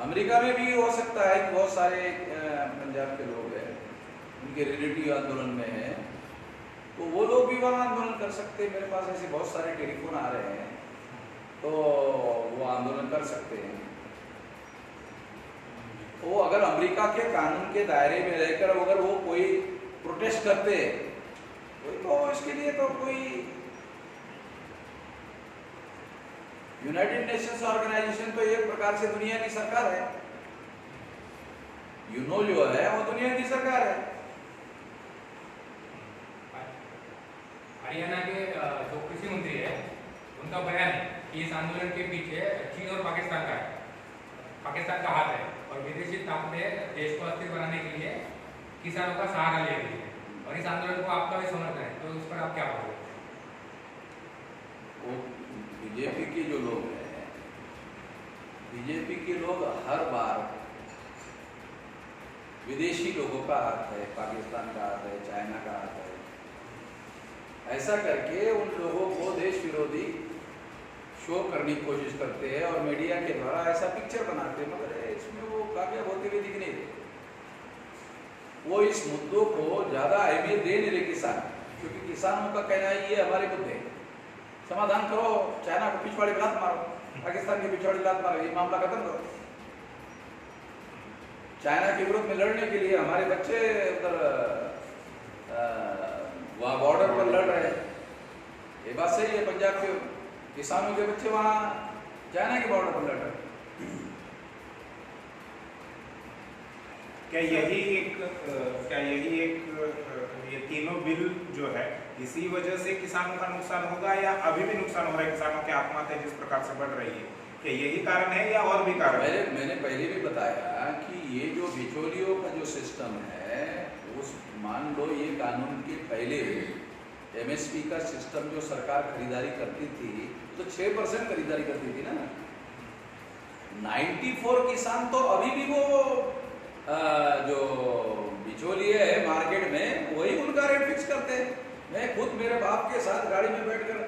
अमेरिका में भी हो सकता है कि बहुत सारे पंजाब के लोग हैं, उनके रिलेटिव आंदोलन में है, तो वो लोग भी वहाँ आंदोलन कर सकते हैं। मेरे पास ऐसे बहुत सारे टेलीफोन आ रहे हैं, तो वो आंदोलन कर सकते हैं। वो अगर अमेरिका के कानून के दायरे में रहकर अगर वो कोई प्रोटेस्ट करते तो इसके लिए तो कोई यूनाइटेड नेशंस ऑर्गेनाइजेशन तो एक प्रकार से दुनिया की सरकार है, यूनो जो है वो दुनिया की सरकार है। हरियाणा के जो कृषि मंत्री है उनका बयान है कि इस आंदोलन के पीछे चीन और पाकिस्तान का हाथ है और विदेशी ताकतें देश को अस्थिर बनाने के लिए किसानों का सहारा ले रही है और इस आंदोलन को आपका भी समर्थन है, तो उस पर आप क्या बोलोगे? वो बीजेपी के जो लोग हैं, बीजेपी के लोग हर बार विदेशी लोगों का हाथ है, पाकिस्तान का हाथ है, चाइना का हाथ है, ऐसा करके उन लोगों को देश विरोधी शो करने की कोशिश करते हैं और मीडिया के द्वारा ऐसा पिक्चर बनाते हैं, मगर इसमें वो कामयाब होते हुए दिख नहीं रहे। वो इस मुद्दों को ज़्यादा अहमियत दे नहीं रहे किसान, क्योंकि किसानों का कहना है ये हमारे मुद्दे हैं, समाधान करो, चाइना को पिछवाड़े पे लात मारो, पाकिस्तान के पिछवाड़े लात मारो, ये मामला खत्म करो। चाइना के विरोध में लड़ने के लिए हमारे बच्चे उधर वहाँ बॉर्डर पर लड़ रहे हैं, ये बात सही है। पंजाब के किसानों के बच्चे वहाँ चाइना के बॉर्डर पर लड़ रहे हैं। क्या यही एक ये तीनों बिल जो है इसी वजह से किसानों का नुकसान होगा, या अभी भी नुकसान हो रहा है? किसानों की आत्महत्या जिस प्रकार से बढ़ रही है, क्या यही कारण है या और भी कारण है? मैंने पहले भी बताया कि ये जो बिचौलियों का जो सिस्टम है, उस मान लो ये कानून के पहले एमएसपी का सिस्टम जो सरकार खरीदारी करती थी तो 6% खरीदारी करती थी ना। 94 किसान तो अभी भी वो जो बिचौलिए है मार्केट में वही उनका रेट फिक्स करते हैं। मैं खुद मेरे बाप के साथ गाड़ी में बैठकर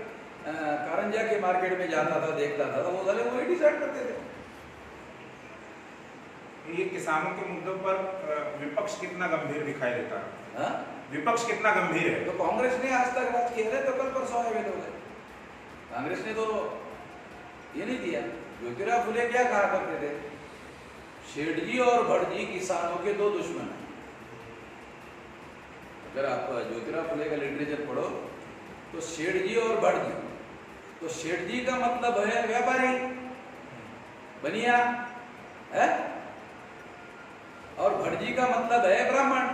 कारंजा के मार्केट में जाता था, देखता था, तो वो साले वही डिसाइड करते थे। ये किसानों के मुद्दों पर विपक्ष कितना गंभीर दिखाई देता है? हाँ? विपक्ष कितना गंभीर है? तो कांग्रेस ने आज तक बात की है, तो कल परसों आए लोग हैं। कांग्रेस ने तो ये नहीं दिया। ज्योतिराव फुले क्या कहा करते थे? शेठजी और भटजी किसानों के दो दुश्मन हैं। अगर आप ज्योतिराव फुले का लिटरेचर पढ़ो तो शेठजी और भटजी, तो शेठजी का मतलब है व्यापारी, बनिया है, और भटजी का मतलब है ब्राह्मण।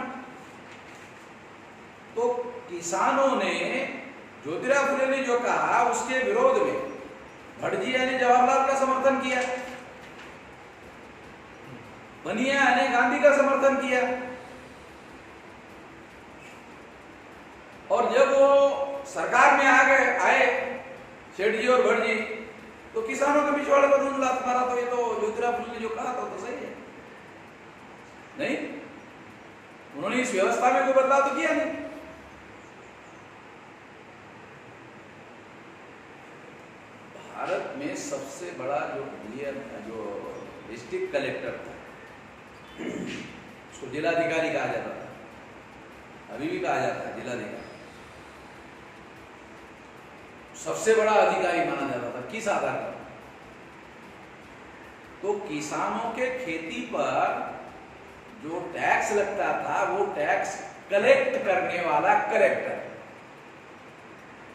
तो किसानों ने ज्योतिराव फुले ने जो कहा उसके विरोध में भटजी यानी जवाहरलाल का समर्थन किया, बनिया ने गांधी का समर्थन किया, और जब वो सरकार में आए शेठजी और भटजी, तो किसानों के पिछवाड़े पर दूध लात मारा। तो ये तो ज्योतिराव फुले ने जो कहा था तो सही है नहीं? उन्होंने इस व्यवस्था में कोई बदलाव तो किया नहीं। भारत में सबसे बड़ा जो डिस्ट्रिक्ट कलेक्टर था, उसको जिलाधिकारी कहा जाता था, अभी भी कहा जाता है जिलाधिकारी, सबसे बड़ा अधिकारी माना जाता था। किस आधार पर? तो किसानों के खेती पर जो टैक्स लगता था वो टैक्स कलेक्ट करने वाला कलेक्टर,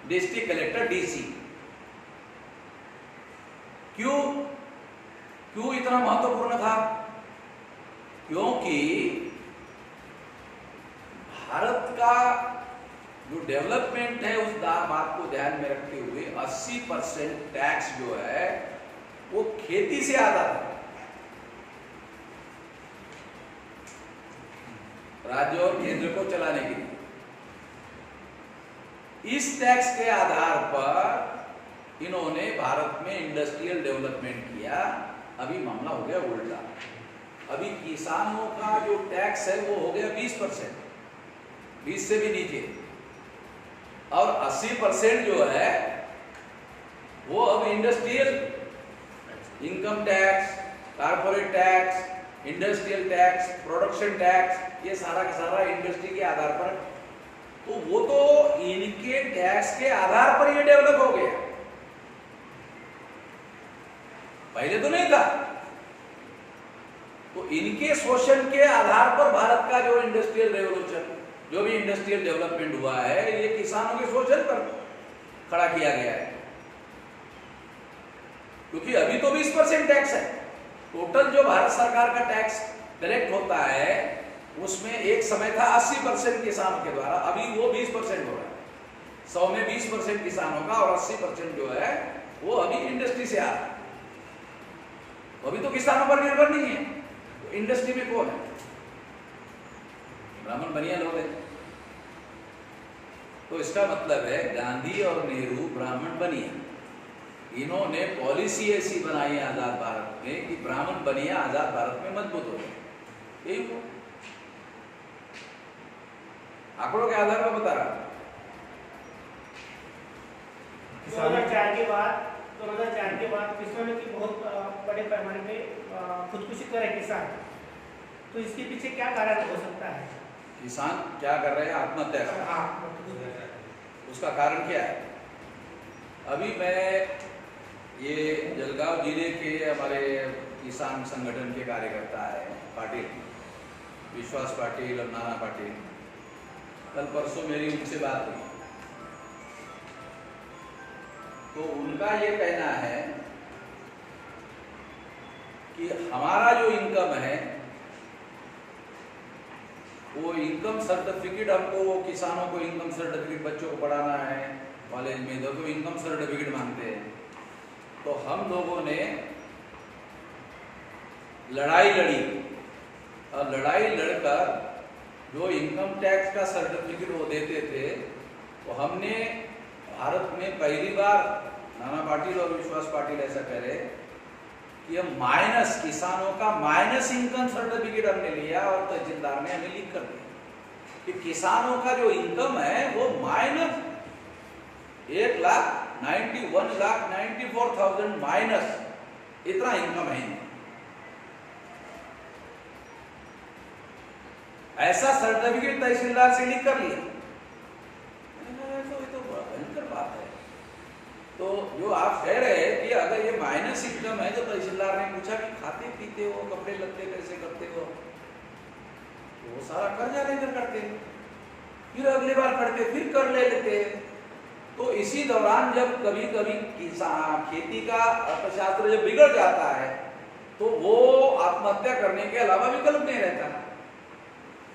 डिस्ट्रिक्ट कलेक्टर, डीसी। क्यों इतना महत्वपूर्ण था? क्योंकि भारत का जो डेवलपमेंट है उस बात को ध्यान में रखते हुए 80% टैक्स जो है वो खेती से आता है, राज्य और केंद्र को चलाने के लिए। इस टैक्स के आधार पर इन्होंने भारत में इंडस्ट्रियल डेवलपमेंट किया। अभी मामला हो गया उल्टा, अभी किसानों का जो टैक्स है वो हो गया 20%, 20 से भी नीचे, और 80% जो है वो अब industrial income tax, corporate tax, industrial tax, production tax, ये सारा का सारा इंडस्ट्री के आधार पर। तो वो तो इनके टैक्स के आधार पर ये डेवलप हो गया, पहले तो नहीं था। तो इनके शोषण के आधार पर भारत का जो इंडस्ट्रियल रेवोल्यूशन, जो भी इंडस्ट्रियल डेवलपमेंट हुआ है, ये किसानों के शोषण पर खड़ा किया गया है। क्योंकि अभी तो 20% टैक्स है, टोटल जो भारत सरकार का टैक्स कलेक्ट होता है उसमें एक समय था 80% किसानों के द्वारा, अभी वो 20% हो रहा है। 100 में 20% किसानों का और 80% जो है वो अभी इंडस्ट्री से आ रहा है। अभी तो किसानों पर निर्भर नहीं है, तो इंडस्ट्री में कौन है? ब्राह्मण बनिया लोग हैं। तो इसका मतलब है गांधी और नेहरू ब्राह्मण बनिया, इन्होंने पॉलिसी ऐसी बनाई है आजाद भारत में कि ब्राह्मण बनिया आजाद भारत में मजबूत हो गए। यही को आंकड़ों के आधार पर बता रहा। 2004 के बाद किसानों की बहुत बड़े पैमाने पे खुदकुशी करे किसान, तो इसके पीछे क्या कारण हो सकता है? किसान क्या कर रहे हैं? आत्महत्या कर रहे हैं। उसका कारण क्या है? अभी मैं ये जलगांव जिले के हमारे किसान संगठन के कार्यकर्ता है पाटिल, विश्वास पाटिल और नाना पाटिल, कल परसों मेरी उनसे बात हुई। तो उनका ये कहना है कि हमारा जो इनकम है वो इनकम सर्टिफिकेट, हमको वो किसानों को इनकम सर्टिफिकेट, बच्चों को पढ़ाना है कॉलेज में तो इनकम सर्टिफिकेट मांगते हैं। तो हम लोगों ने लड़ाई लड़ी और लड़ाई लड़कर जो इनकम टैक्स का सर्टिफिकेट वो देते थे, तो हमने भारत में पहली बार, नाना पाटिल और विश्वास पाटिल ऐसा कह रहे कि हम माइनस, किसानों का माइनस इनकम सर्टिफिकेट हमने लिया और तहसीलदार ने हमें लिख कर दिया कि किसानों का जो इनकम है वो माइनस 1,91,94,000 माइनस, इतना इनकम है। ऐसा सर्टिफिकेट तहसीलदार से लिख कर लिया। तो भयंकर बात है। तो जो आप कह रहे हैं कि अगर ये माइनस इनकम है, तो तहसीलदार ने पूछा कि खाते पीते हो, कपड़े लत्ते कैसे करते हो? तो वो सारा कर्जा लेकर करते, फिर अगली बार करते, फिर कर लेते। तो इसी दौरान जब कभी कभी खेती का अर्थशास्त्र जब बिगड़ जाता है तो वो आत्महत्या करने के अलावा विकल्प नहीं रहता।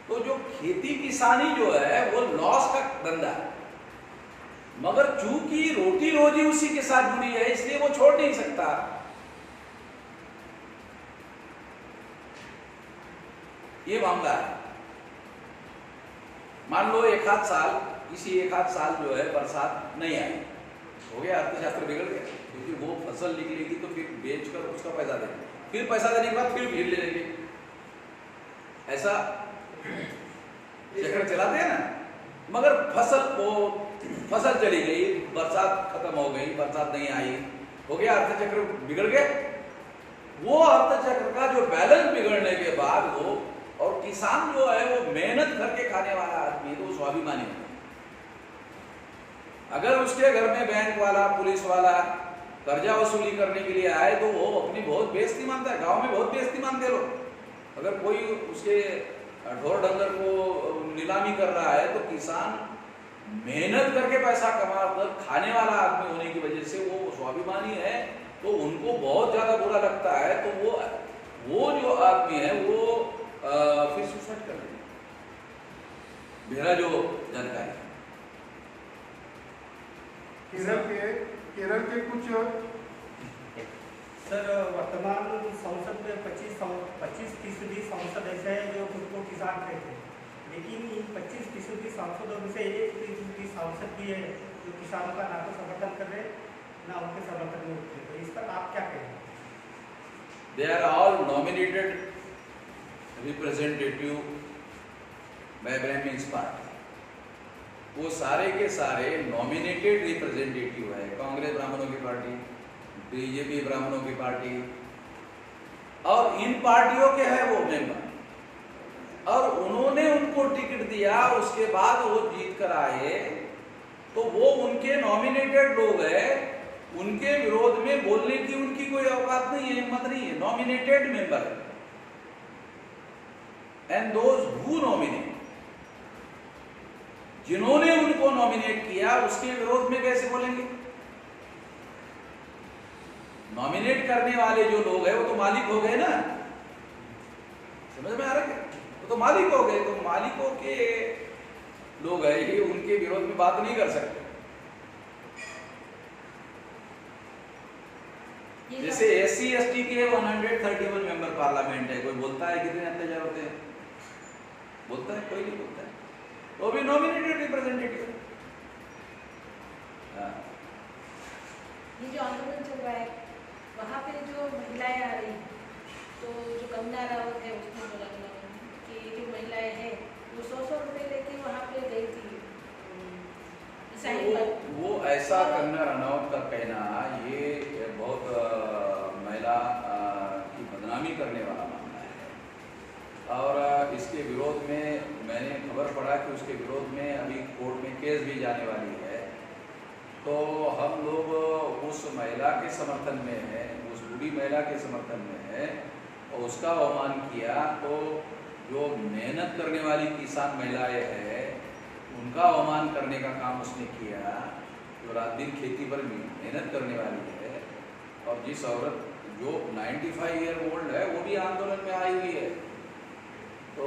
तो जो खेती किसानी जो है वो लॉस का धंधा है, मगर चूंकि रोटी रोजी उसी के साथ जुड़ी है इसलिए वो छोड़ नहीं सकता। ये मामला है। मान लो एक आध साल जो है बरसात नहीं आई, हो गया, अर्थशास्त्र बिगड़ गया, क्योंकि वो फसल निकलेगी तो फिर बेचकर उसका पैसा देंगे, फिर पैसा देने के बाद फिर भीड़ ले लेंगे, ऐसा चक्र चलाते हैं ना। मगर फसल चली गई, बरसात खत्म हो गई, बरसात नहीं आई, हो गया, अर्थचक्र बिगड़ गया। वो अर्थचक्र का जो बैलेंस बिगड़ने के बाद वो, और किसान जो है वो मेहनत करके खाने वाला आदमी, तो स्वाभिमानी है। अगर उसके घर में बैंक वाला, पुलिस वाला कर्जा वसूली करने के लिए आए तो वो अपनी बहुत बेइज्जती मानता है। गांव में बहुत बेइज्जती मानते लोग। अगर कोई उसके ढोर डंगर को नीलामी कर रहा है तो किसान मेहनत करके पैसा कमा कर खाने वाला आदमी होने की वजह से वो स्वाभिमानी है, तो उनको बहुत ज्यादा बुरा लगता है। तो वो जो आदमी है वो फिर सुसाइड कर लेते, मेरा जो जानकारी। केरल के कुछ सर वर्तमान संसद में 25% सांसद ऐसे हैं जो खुद को किसान कहते हैं, लेकिन इन 25% सांसदों में से 1% सांसद भी है जो किसानों का ना तो समर्थन कर रहे ना उनके समर्थन में उठते, तो इस पर आप क्या कहेंगे? They are all nominated representative by Brahmins party. वो सारे के सारे नॉमिनेटेड रिप्रेजेंटेटिव है, कांग्रेस ब्राह्मणों की पार्टी, बीजेपी ब्राह्मणों की पार्टी, और इन पार्टियों के हैं वो मेंबर, और उन्होंने उनको टिकट दिया, उसके बाद वो जीत कर आए, तो वो उनके नॉमिनेटेड लोग हैं, उनके विरोध में बोलने की उनकी कोई औकात नहीं है, हिम्मत नहीं है, नॉमिनेटेड मेंबर है। एंड दोज हु नॉमिनेट, जिन्होंने उनको नॉमिनेट किया उसके विरोध में कैसे बोलेंगे? नॉमिनेट करने वाले जो लोग हैं वो तो मालिक हो गए ना, समझ में आ रहा है? वो तो मालिक हो गए, तो मालिकों के लोग हैं ये, उनके विरोध में बात नहीं कर सकते। जैसे SC/ST के 131 मेंबर पार्लियामेंट है, कोई बोलता है कितने अत्याचार होते हैं? बोलता है? कोई नहीं बोलता है, वो भी नॉमिनेटेड रिप्रेजेंटेटिव। ये जो आंदोलन चल रहा है वहाँ पे जो महिलाएं आ रही हैं, तो जो कंगना रावत है उसने बोला कि जो महिलाएं हैं वो 100 रुपए लेके वहाँ पे गई थी वो ऐसा कंगना रनौत का कहना ये बहुत महिला की बदनामी करने वाला मामला है, और इसके विरोध में मैंने खबर पढ़ा कि उसके विरोध में अभी कोर्ट में केस भी जाने वाली है। तो हम लोग उस महिला के समर्थन में है, उस बूढ़ी महिला के समर्थन में है, और उसका अवमान किया। तो जो मेहनत करने वाली किसान महिलाएं हैं उनका अवमान करने का काम उसने किया, जो रात दिन खेती पर मेहनत करने वाली है, और जिस औरत जो 95 ईयर ओल्ड है वो भी आंदोलन में आई हुई है, तो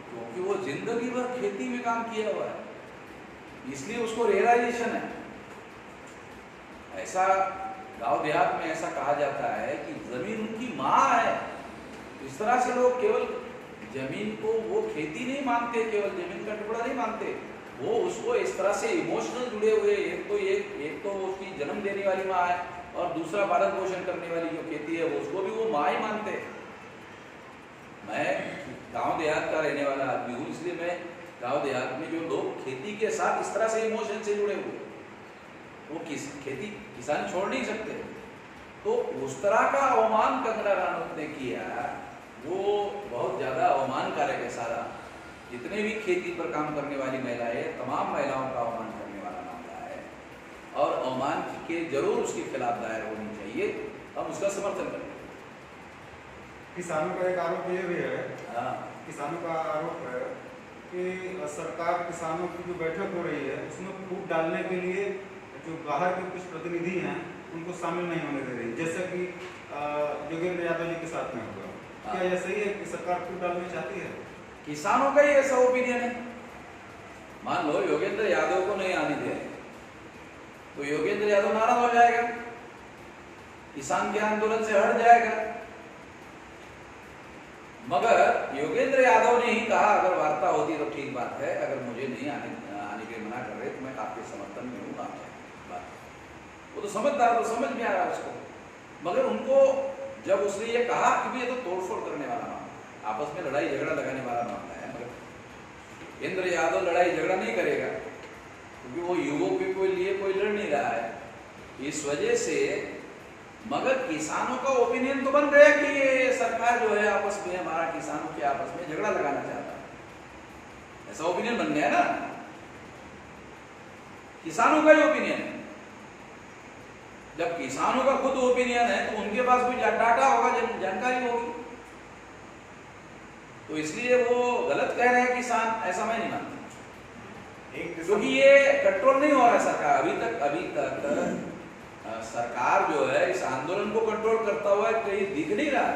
क्योंकि वो जिंदगी भर खेती में काम किया हुआ है इसलिए उसको रियलाइजेशन है। ऐसा गांव देहात में ऐसा कहा जाता है कि जमीन उनकी माँ है। इस तरह से लोग केवल जमीन को वो खेती नहीं मानते, केवल जमीन का टुकड़ा नहीं मानते, वो उसको इस तरह से इमोशनल जुड़े हुए, एक तो उसकी जन्म देने वाली माँ है, और दूसरा पालन पोषण करने वाली जो खेती है वो उसको भी वो माँ ही मानते। मैं गांव देहात का रहने वाला आदमी हूँ, इसलिए मैं गांव देहात में जो लोग खेती के साथ इस तरह से इमोशन से जुड़े हुए, वो खेती किसान छोड़ नहीं सकते, तो उस तरह का अवमान कंगना रनौत ने किया, वो बहुत ज़्यादा अवमानकारक है। सारा जितने भी खेती पर काम करने वाली महिलाएं, तमाम महिलाओं का अवमान करने वाला मामला है, और अवमान के जरूर उसके खिलाफ दायर होनी चाहिए, हम उसका समर्थन करें। किसानों का एक आरोप ये भी है, हाँ, किसानों का आरोप है कि सरकार किसानों की जो बैठक हो रही है उसमें फूट डालने के लिए जो बाहर के कुछ प्रतिनिधि हैं उनको शामिल नहीं होने दे रही, जैसे कि योगेंद्र यादव जी के साथ में होगा। क्या यह सही है कि सरकार फूट डालना चाहती है? किसानों का ही ऐसा ओपिनियन है। मान लो योगेंद्र यादव को नहीं आने दे तो योगेंद्र यादव नाराज हो जाएगा, किसान के आंदोलन से हट जाएगा। मगर योगेंद्र यादव ने ही कहा अगर वार्ता होती तो ठीक बात है, अगर मुझे नहीं आने के लिए मना कर रहे तो मैं आपके समर्थन में हूँ। वो तो समझदार, तो समझ में आ रहा है उसको। मगर उनको जब उसने ये कहा कि ये तो तोड़फोड़ करने वाला मामला, आपस में लड़ाई झगड़ा लगाने वाला मामला है, मगर योगेंद्र यादव लड़ाई झगड़ा नहीं करेगा क्योंकि वो युवकों के लिए कोई लड़ नहीं रहा है, इस वजह से। मगर किसानों का ओपिनियन तो बन गया कि ये सरकार जो है आपस में, हमारा किसानों के आपस में झगड़ा लगाना चाहता है, ऐसा ओपिनियन बन गया ना, किसानों का ही ओपिनियन है। जब किसानों का खुद ओपिनियन है तो उनके पास कोई डाटा होगा, जानकारी होगी, तो इसलिए वो गलत कह रहे हैं किसान, ऐसा मैं नहीं मानता। क्योंकि ये कंट्रोल नहीं हो रहा है सरकार अभी तक सरकार जो है इस आंदोलन को कंट्रोल करता हुआ कहीं दिख नहीं रहा।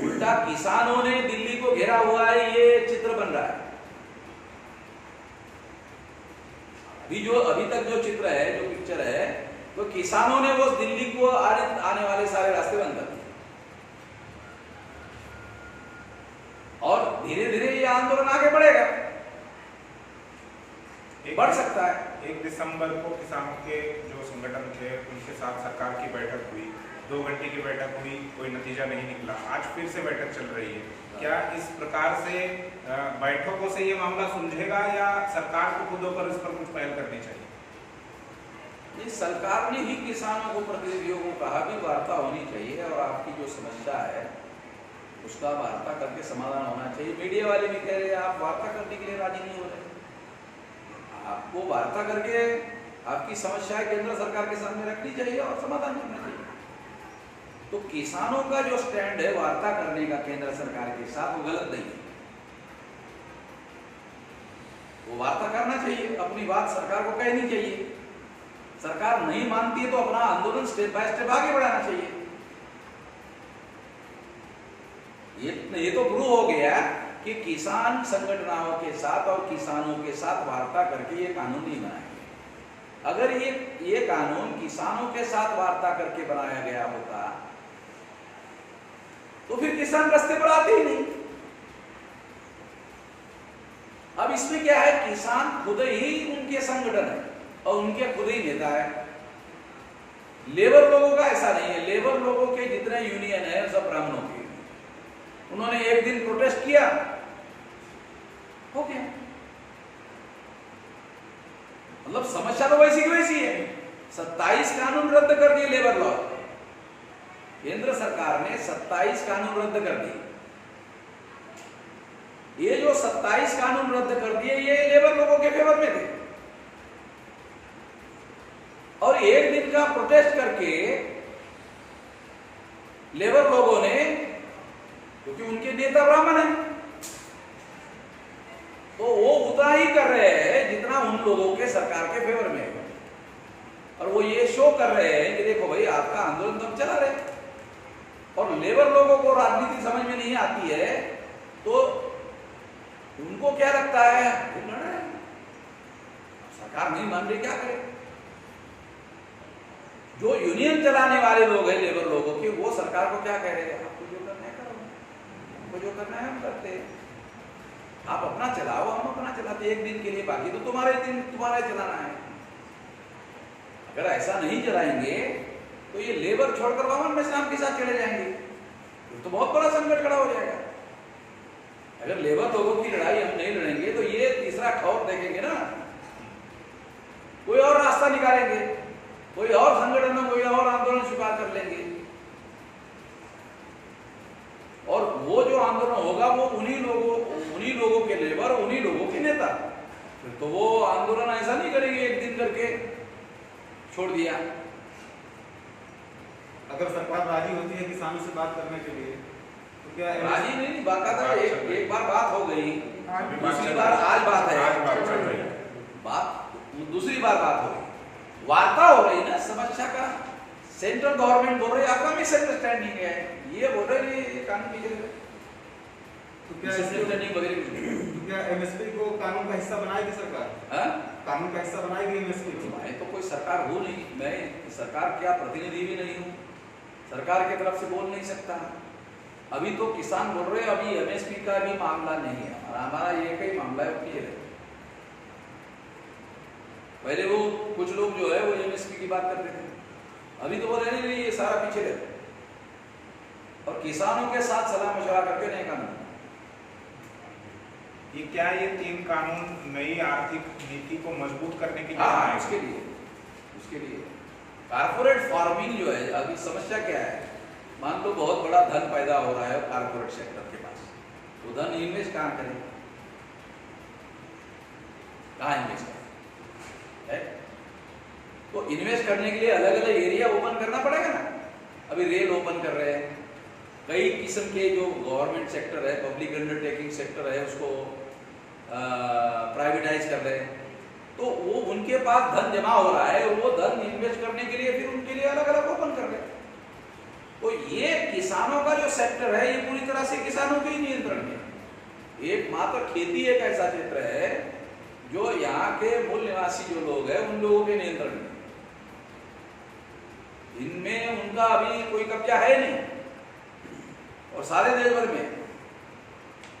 उल्टा किसानों ने दिल्ली को घेरा हुआ है, ये चित्र बन रहा है। अभी तक जो चित्र है, जो पिक्चर है, तो किसानों ने वो दिल्ली को आने वाले सारे रास्ते बंद कर दिए और धीरे धीरे ये आंदोलन आगे बढ़ेगा, बढ़ सकता है। 1 दिसंबर को किसानों के जो संगठन थे उनके साथ सरकार की बैठक हुई, 2 घंटे की बैठक हुई, कोई नतीजा नहीं निकला। आज फिर से बैठक चल रही है। क्या इस प्रकार से बैठकों से ये मामला सुलझेगा या सरकार को खुद होकर इस पर कुछ पहल करनी चाहिए? ये सरकार ने ही किसानों को, प्रतिनिधियों को कहा कि वार्ता होनी चाहिए और आपकी जो समस्या है उसका वार्ता करके समाधान होना चाहिए। मीडिया वाले भी कह रहे हैं आप वार्ता करने के लिए राजी नहीं हो रहे, आपको वार्ता करके आपकी समस्याएं केंद्र सरकार के सामने रखनी चाहिए और समाधान करना चाहिए। तो किसानों का जो स्टैंड है वार्ता करने का केंद्र सरकार के साथ, वो गलत नहीं है। वो वार्ता करना चाहिए, अपनी बात सरकार को कहनी चाहिए। सरकार नहीं मानती है तो अपना आंदोलन स्टेप बाय स्टेप आगे बढ़ाना चाहिए। ये तो प्रूव हो गया कि किसान संगठनों के साथ और किसानों के साथ वार्ता करके ये कानून नहीं बनाया। अगर ये कानून किसानों के साथ वार्ता करके बनाया गया होता तो फिर किसान रास्ते पर आते ही नहीं। अब इसमें क्या है, किसान खुद ही उनके संगठन है और उनके खुद ही नेता है। लेबर लोगों का ऐसा नहीं है। लेबर लोगों के जितने यूनियन है सब ब्राह्मणों के, उन्होंने एक दिन प्रोटेस्ट किया, हो गया। मतलब समस्या तो वैसी की वैसी है। 27 कानून रद्द कर दिए लेबर लॉ, केंद्र सरकार ने 27 कानून रद्द कर दिए। ये जो 27 कानून रद्द कर दिए ये लेबर लोगों के फेवर में थे और एक दिन का प्रोटेस्ट करके लेबर लोगों ने, क्योंकि उनके नेता ब्राह्मण है, तो वो उतना ही कर रहे हैं जितना उन लोगों के सरकार के फेवर में है। और वो ये शो कर रहे हैं कि देखो भाई आपका आंदोलन तो चला रहे। और लेबर लोगों को राजनीति समझ में नहीं आती है तो उनको क्या लगता है, सरकार नहीं मान रही, क्या करे। जो यूनियन चलाने वाले लोग हैं लेबर लोगों के, वो सरकार को क्या कह रहे हैं, आपको जो करना है करो, आपको जो करना है हम करते हैं, आप अपना चलाओ हम अपना चलाते, एक दिन के लिए, बाकी तो तुम्हारे दिन तुम्हारा चलाना है। अगर ऐसा नहीं चलाएंगे तो ये लेबर छोड़कर वामन में इस्लाम के साथ चले जाएंगे, तो बहुत बड़ा संकट खड़ा हो जाएगा। अगर लेबर लोगों की लड़ाई हम नहीं लड़ेंगे तो ये तीसरा खौफ देखेंगे ना, कोई और रास्ता निकालेंगे, कोई और संगठन में कोई और आंदोलन स्वीकार कर लेंगे और वो जो आंदोलन होगा वो उन्हीं लोगों के लेबर, उन्हीं लोगों के नेता। फिर तो वो आंदोलन ऐसा नहीं करेंगे एक दिन करके छोड़ दिया। अगर सरकार राजी होती है किसानों से बात करने के लिए तो क्या राजी नहीं, बाकायदा एक बार बात हो गई, दूसरी बार आज बात है, दूसरी बार बात हो गई, वार्ता हो रही ना। समस्या का सेंट्रल गवर्नमेंट बोल रही है आपका मिसअंडरस्टैंडिंग है, ये बोल रहे कानून की जगह तो क्या एमएसपी को कानून का हिस्सा बनाएगी सरकार? कानून का हिस्सा बनाएगी एमएसपी को? मैं तो कोई सरकार हूँ नहीं, मैं सरकार क्या प्रतिनिधि भी नहीं हूँ, सरकार की तरफ से बोल नहीं सकता। अभी तो किसान बोल रहे हैं, अभी एमएसपी का भी मामला नहीं है, हमारा ये कई मामला है क्लियर है। पहले वो कुछ लोग जो है वो एमएसपी की बात करते थे, अभी तो वो रहने नहीं, ये सारा पीछे रहता और किसानों के साथ सलाह मशवरा करके नए कानून। ये क्या ये 3 कानून नई आर्थिक नीति को मजबूत करने के लिए? हाँ, उसके लिए कारपोरेट फार्मिंग जो है, अभी समस्या क्या है, मान लो बहुत बड़ा धन पैदा हो रहा है कारपोरेट सेक्टर के पास, तो धन इन्वेस्ट कहाँ करें, कहाँ इन्वेस्ट करें? तो इन्वेस्ट करने के लिए अलग अलग एरिया ओपन करना पड़ेगा ना। अभी रेल ओपन कर रहे हैं, कई किस्म के जो गवर्नमेंट सेक्टर है, पब्लिक अंडरटेकिंग सेक्टर है, उसको प्राइवेटाइज कर रहे हैं, तो वो उनके पास धन जमा हो रहा है, वो धन इन्वेस्ट करने के लिए फिर उनके लिए अलग अलग ओपन कर रहे हैं। तो ये किसानों का जो सेक्टर है ये पूरी तरह से किसानों के ही नियंत्रण में। एकमात्र खेती एक ऐसा क्षेत्र है जो यहाँ के मूल निवासी जो लोग हैं उन लोगों के नियंत्रण में, इनमें उनका अभी कोई कब्जा है नहीं। और सारे देश भर में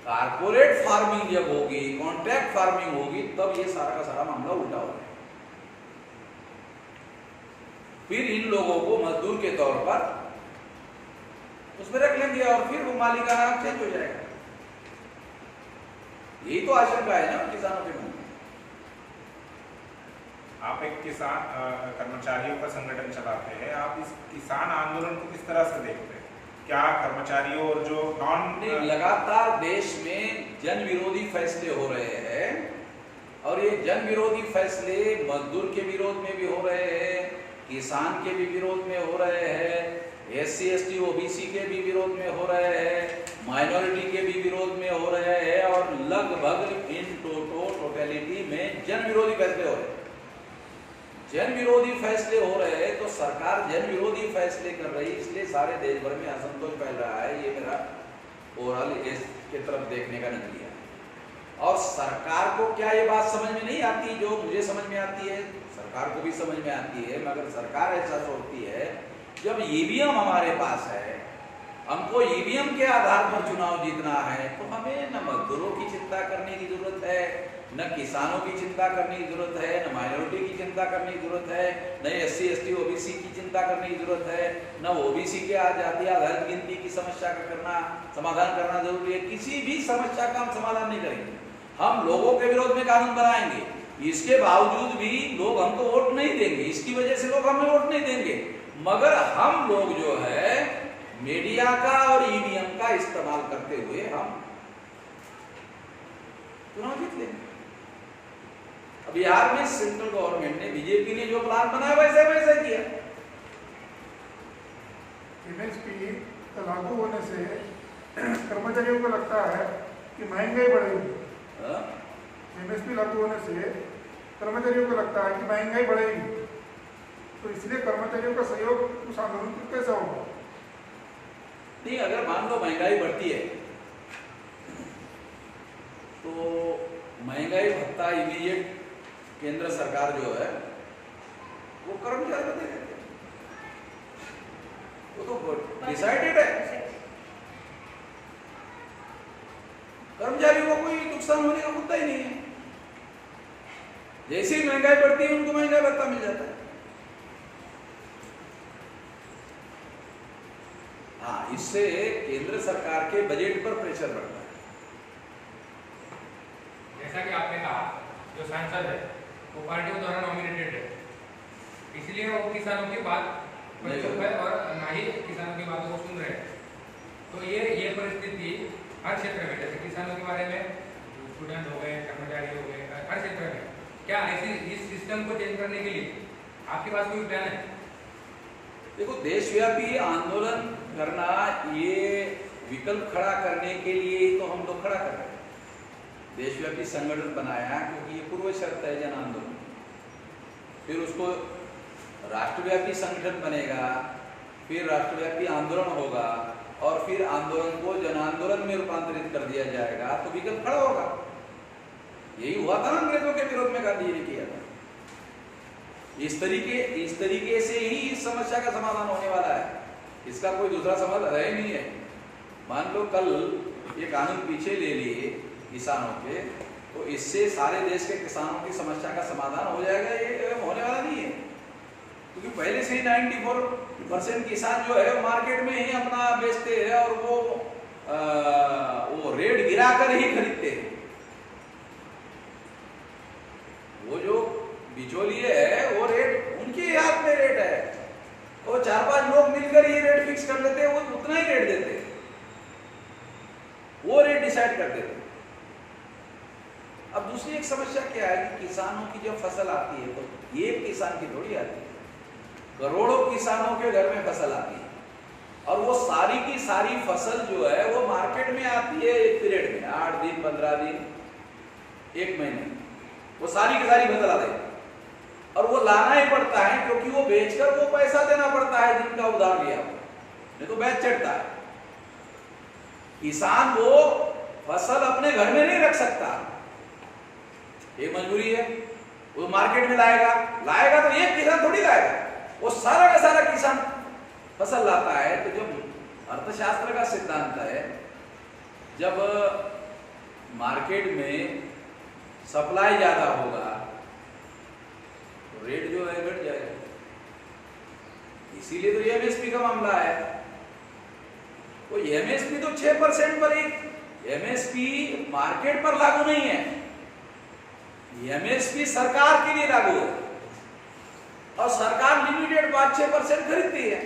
कारपोरेट फार्मिंग जब होगी, कॉन्ट्रैक्ट फार्मिंग होगी, तब ये सारा का सारा मामला उल्टा हो जाएगा। फिर इन लोगों को मजदूर के तौर पर उसमें रख लेंगे और फिर वो मालिकाना चेंज हो जाएगा। यही तो आशंका है ना किसानों के मन में। आप एक किसान कर्मचारियों का संगठन चलाते हैं, आप इस किसान आंदोलन को किस तरह से देखते हैं? क्या कर्मचारियों और जो लगातार देश में जन विरोधी फैसले हो रहे हैं और ये जन विरोधी फैसले मजदूर के विरोध में भी हो रहे हैं, किसान के भी विरोध में हो रहे हैं, SC ST OBC के भी विरोध में हो रहे हैं, माइनॉरिटी के भी विरोध में हो रहे हैं और लगभग इन टोटलिटी में जन विरोधी फैसले हो रहे हैं। जन विरोधी फैसले हो रहे हैं तो सरकार जन विरोधी फैसले कर रही, इसलिए सारे देश भर में असंतोष फैल रहा है। ये मेरा ओवरऑल इसके तरफ देखने का नजरिया है। और सरकार को क्या ये बात समझ में नहीं आती जो मुझे समझ में आती है? सरकार को भी समझ में आती है, मगर सरकार ऐसा सोचती है जब EVM हमारे पास है, हमको EVM के आधार पर चुनाव जीतना है, तो हमें न मजदूरों की चिंता करने की जरूरत है, न किसानों की चिंता करने की जरूरत है, न माइनॉरिटी की चिंता करने की जरूरत है, न SC ST OBC की चिंता करने की जरूरत है, न OBC के जाति आधारित गिनती की समस्या का समाधान करना जरूरी है। किसी भी समस्या का हम समाधान नहीं करेंगे, हम लोगों के विरोध में कानून बनाएंगे। इसके बावजूद भी लोग हमको वोट नहीं देंगे, इसकी वजह से लोग हमें वोट नहीं देंगे, मगर हम लोग जो है मीडिया का और EVM का इस्तेमाल करते हुए हम चुनाव जीत लेंगे। अब बिहार में सेंट्रल गवर्नमेंट ने, बीजेपी ने जो प्लान बनाया वैसे वैसे किया। MSP लागू होने से कर्मचारियों को लगता है कि महंगाई बढ़ेगी। MSP लागू होने से कर्मचारियों को लगता है कि महंगाई बढ़ेगी, तो इसलिए कर्मचारियों का सहयोग उस आंदोलन को कैसा होगा? नहीं, अगर मान लो महंगाई बढ़ती है तो महंगाई भत्ता इमीडिएट केंद्र सरकार जो है वो कर्मचारी को दे देते हैं, वो तो डिसाइडेड है। कर्मचारियों को कोई नुकसान होने का मुद्दा ही नहीं है। जैसे ही महंगाई बढ़ती है उनको महंगाई भत्ता मिल जाता है। हाँ, इससे केंद्र सरकार के बजट पर प्रेशर बढ़ता है। जैसा कि आपने कहा, जो सांसद है वो पार्टियों द्वारा नॉमिनेटेड है, इसलिए वो किसानों की बात पर चुप है और ना ही किसानों की बातों को सुन रहे हैं। तो ये परिस्थिति हर क्षेत्र में, जैसे किसानों के बारे में, स्टूडेंट हो गए, कर्मचारी हो गए, हर क्षेत्र में, क्या ऐसी इस सिस्टम को चेंज करने के लिए आपके पास कोई प्लान है? देखो, देशव्यापी आंदोलन करना, ये विकल्प खड़ा करने के लिए तो हम लोग खड़ा कर रहे हैं। देशव्यापी संगठन बनाया क्योंकि ये पूर्व शर्त है जन आंदोलन। फिर उसको राष्ट्रव्यापी संगठन बनेगा, फिर राष्ट्रव्यापी आंदोलन होगा और फिर आंदोलन को जन आंदोलन में रूपांतरित कर दिया जाएगा, तो विकल्प खड़ा होगा। यही हुआ था अंग्रेजों के विरोध में गांधी जी ने किया था। इस तरीके से ही इस समस्या का समाधान होने वाला है। इसका कोई दूसरा समाधान है नहीं है। मान लो कल ये कानून पीछे ले लिए किसानों के, तो इससे सारे देश के किसानों की समस्या का समाधान हो जाएगा, ये होने वाला नहीं है। क्योंकि पहले से ही 94% किसान जो है मार्केट में ही अपना बेचते हैं और वो रेट गिराकर ही खरीदते हैं। वो जो बिचौलिए है वो रेट उनके हाथ में रेट है, वो 4-5 लोग मिलकर ये रेट फिक्स कर लेते हैं, वो उतना ही रेट देते हैं, वो रेट डिसाइड कर देते हैं। अब दूसरी एक समस्या क्या है कि किसानों की जब फसल आती है तो एक किसान की थोड़ी आती है, करोड़ों किसानों के घर में फसल आती है और वो सारी की सारी फसल जो है वो मार्केट में आती है एक पीरियड में, 8 दिन, 15 दिन, 1 महीने, वो सारी की सारी फसल आती है और वो लाना ही पड़ता है क्योंकि वो बेचकर वो पैसा देना पड़ता है जिनका उधार लिया, नहीं तो बैच चढ़ता है। किसान वो फसल अपने घर में नहीं रख सकता, ये मजबूरी है। वो मार्केट में लाएगा तो एक किसान थोड़ी लाएगा, वो सारा का सारा किसान फसल लाता है। तो जब अर्थशास्त्र का सिद्धांत है, जब मार्केट में सप्लाई ज्यादा होगा तो रेट जो है घट जाएगा। इसीलिए तो एमएसपी का मामला है। वो एमएसपी तो 6% पर ही, एमएसपी मार्केट पर लागू नहीं है, एमएसपी सरकार के लिए लागू है और सरकार लिमिटेड 5-6% खरीदती है।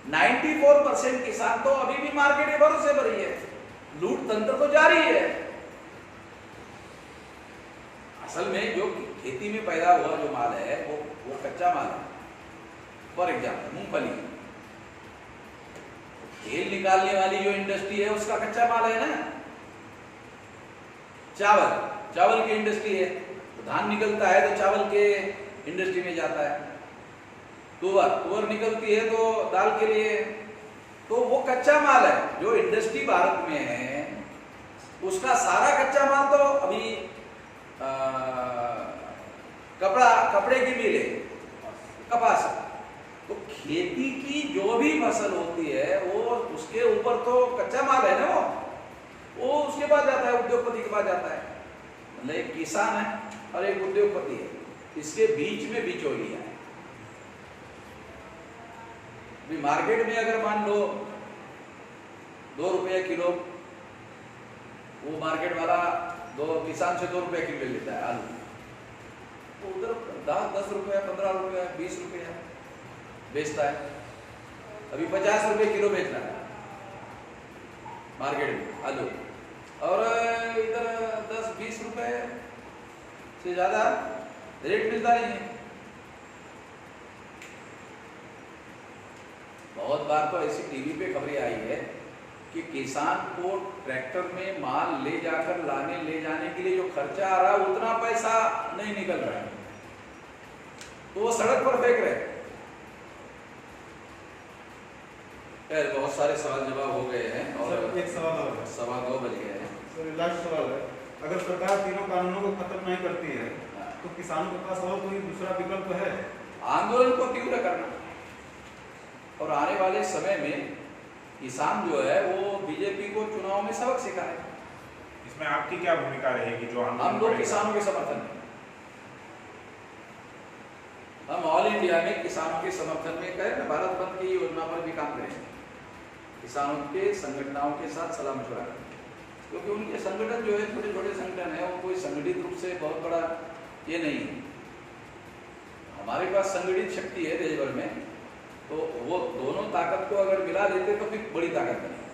94% किसान तो अभी भी मार्केट के भरोसे पर ही है, लूट तंत्र तो जारी है। असल में जो खेती में पैदा हुआ जो माल है वो कच्चा माल है। फॉर एग्जाम्पल मूंगफली, तेल निकालने वाली जो इंडस्ट्री है उसका कच्चा माल है ना। चावल की इंडस्ट्री है, तो धान निकलता है तो चावल के इंडस्ट्री में जाता है। तुअर निकलती है तो दाल के लिए, तो वो कच्चा माल है। जो इंडस्ट्री भारत में है उसका सारा कच्चा माल तो अभी कपड़े की मिल है, कपास। तो खेती की जो भी फसल होती है वो उसके ऊपर तो कच्चा माल है ना, वो उसके बाद जाता है, उद्योगपति के पास जाता है। मतलब एक किसान है और एक उद्योगपति है, इसके बीच में बिचौलिया है। अभी मार्केट में अगर मान लो 2 रुपये किलो, वो मार्केट वाला किसान से 2 रुपये किलो लेता है आलू, तो उधर 10 रुपये, 15 रुपये, 20 रुपये बेचता है। अभी 50 रुपये किलो बेच रहा है मार्केट में आलू, और इधर 10-20 रुपये से ज्यादा रेट मिलता नहीं है। बहुत बार तो ऐसी टीवी पे खबरें आई है कि किसान को ट्रैक्टर में माल ले जाने के लिए जो खर्चा आ रहा है उतना पैसा नहीं निकल रहा है, तो वो सड़क पर फेंक रहे। बहुत सारे सवाल जवाब हो गए हैं और एक सवाल और है। 2:15 बज गए हैं। सर लास्ट सवाल है, अगर सरकार तीनों कानूनों को खत्म नहीं करती है तो किसानों के पास और कोई दूसरा विकल्प है? आंदोलन को तीव्र करना, और आने वाले समय में किसान जो है वो बीजेपी को चुनाव में सबक सिखाए। इसमें आपकी क्या भूमिका रहेगी? जो हम लोग किसानों के समर्थन में, हम ऑल इंडिया में किसानों के समर्थन में करें ना, भारत बंद की योजना पर भी काम करेंगे, किसानों के संगठनों के साथ सलाह मशवरा करें। क्योंकि उनके संगठन जो है छोटे छोटे संगठन है, वो कोई संगठित रूप से बहुत बड़ा ये नहीं है। हमारे पास संगठित शक्ति है देश भर में, तो वो दोनों ताकत को अगर मिला लेते तो फिर बड़ी ताकत बनेगी।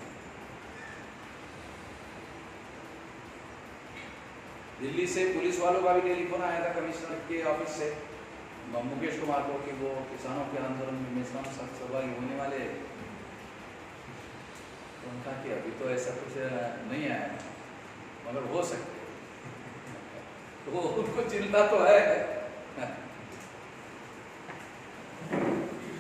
दिल्ली से पुलिस वालों का भी टेलीफोन आया था कमिश्नर के ऑफिस से मुकेश कुमार को कि वो किसानों के आंदोलन में सहभागी होने वाले, तो उनका कि अभी तो ऐसा कुछ नहीं आया मगर हो सकते, तो उनको चिंता तो है।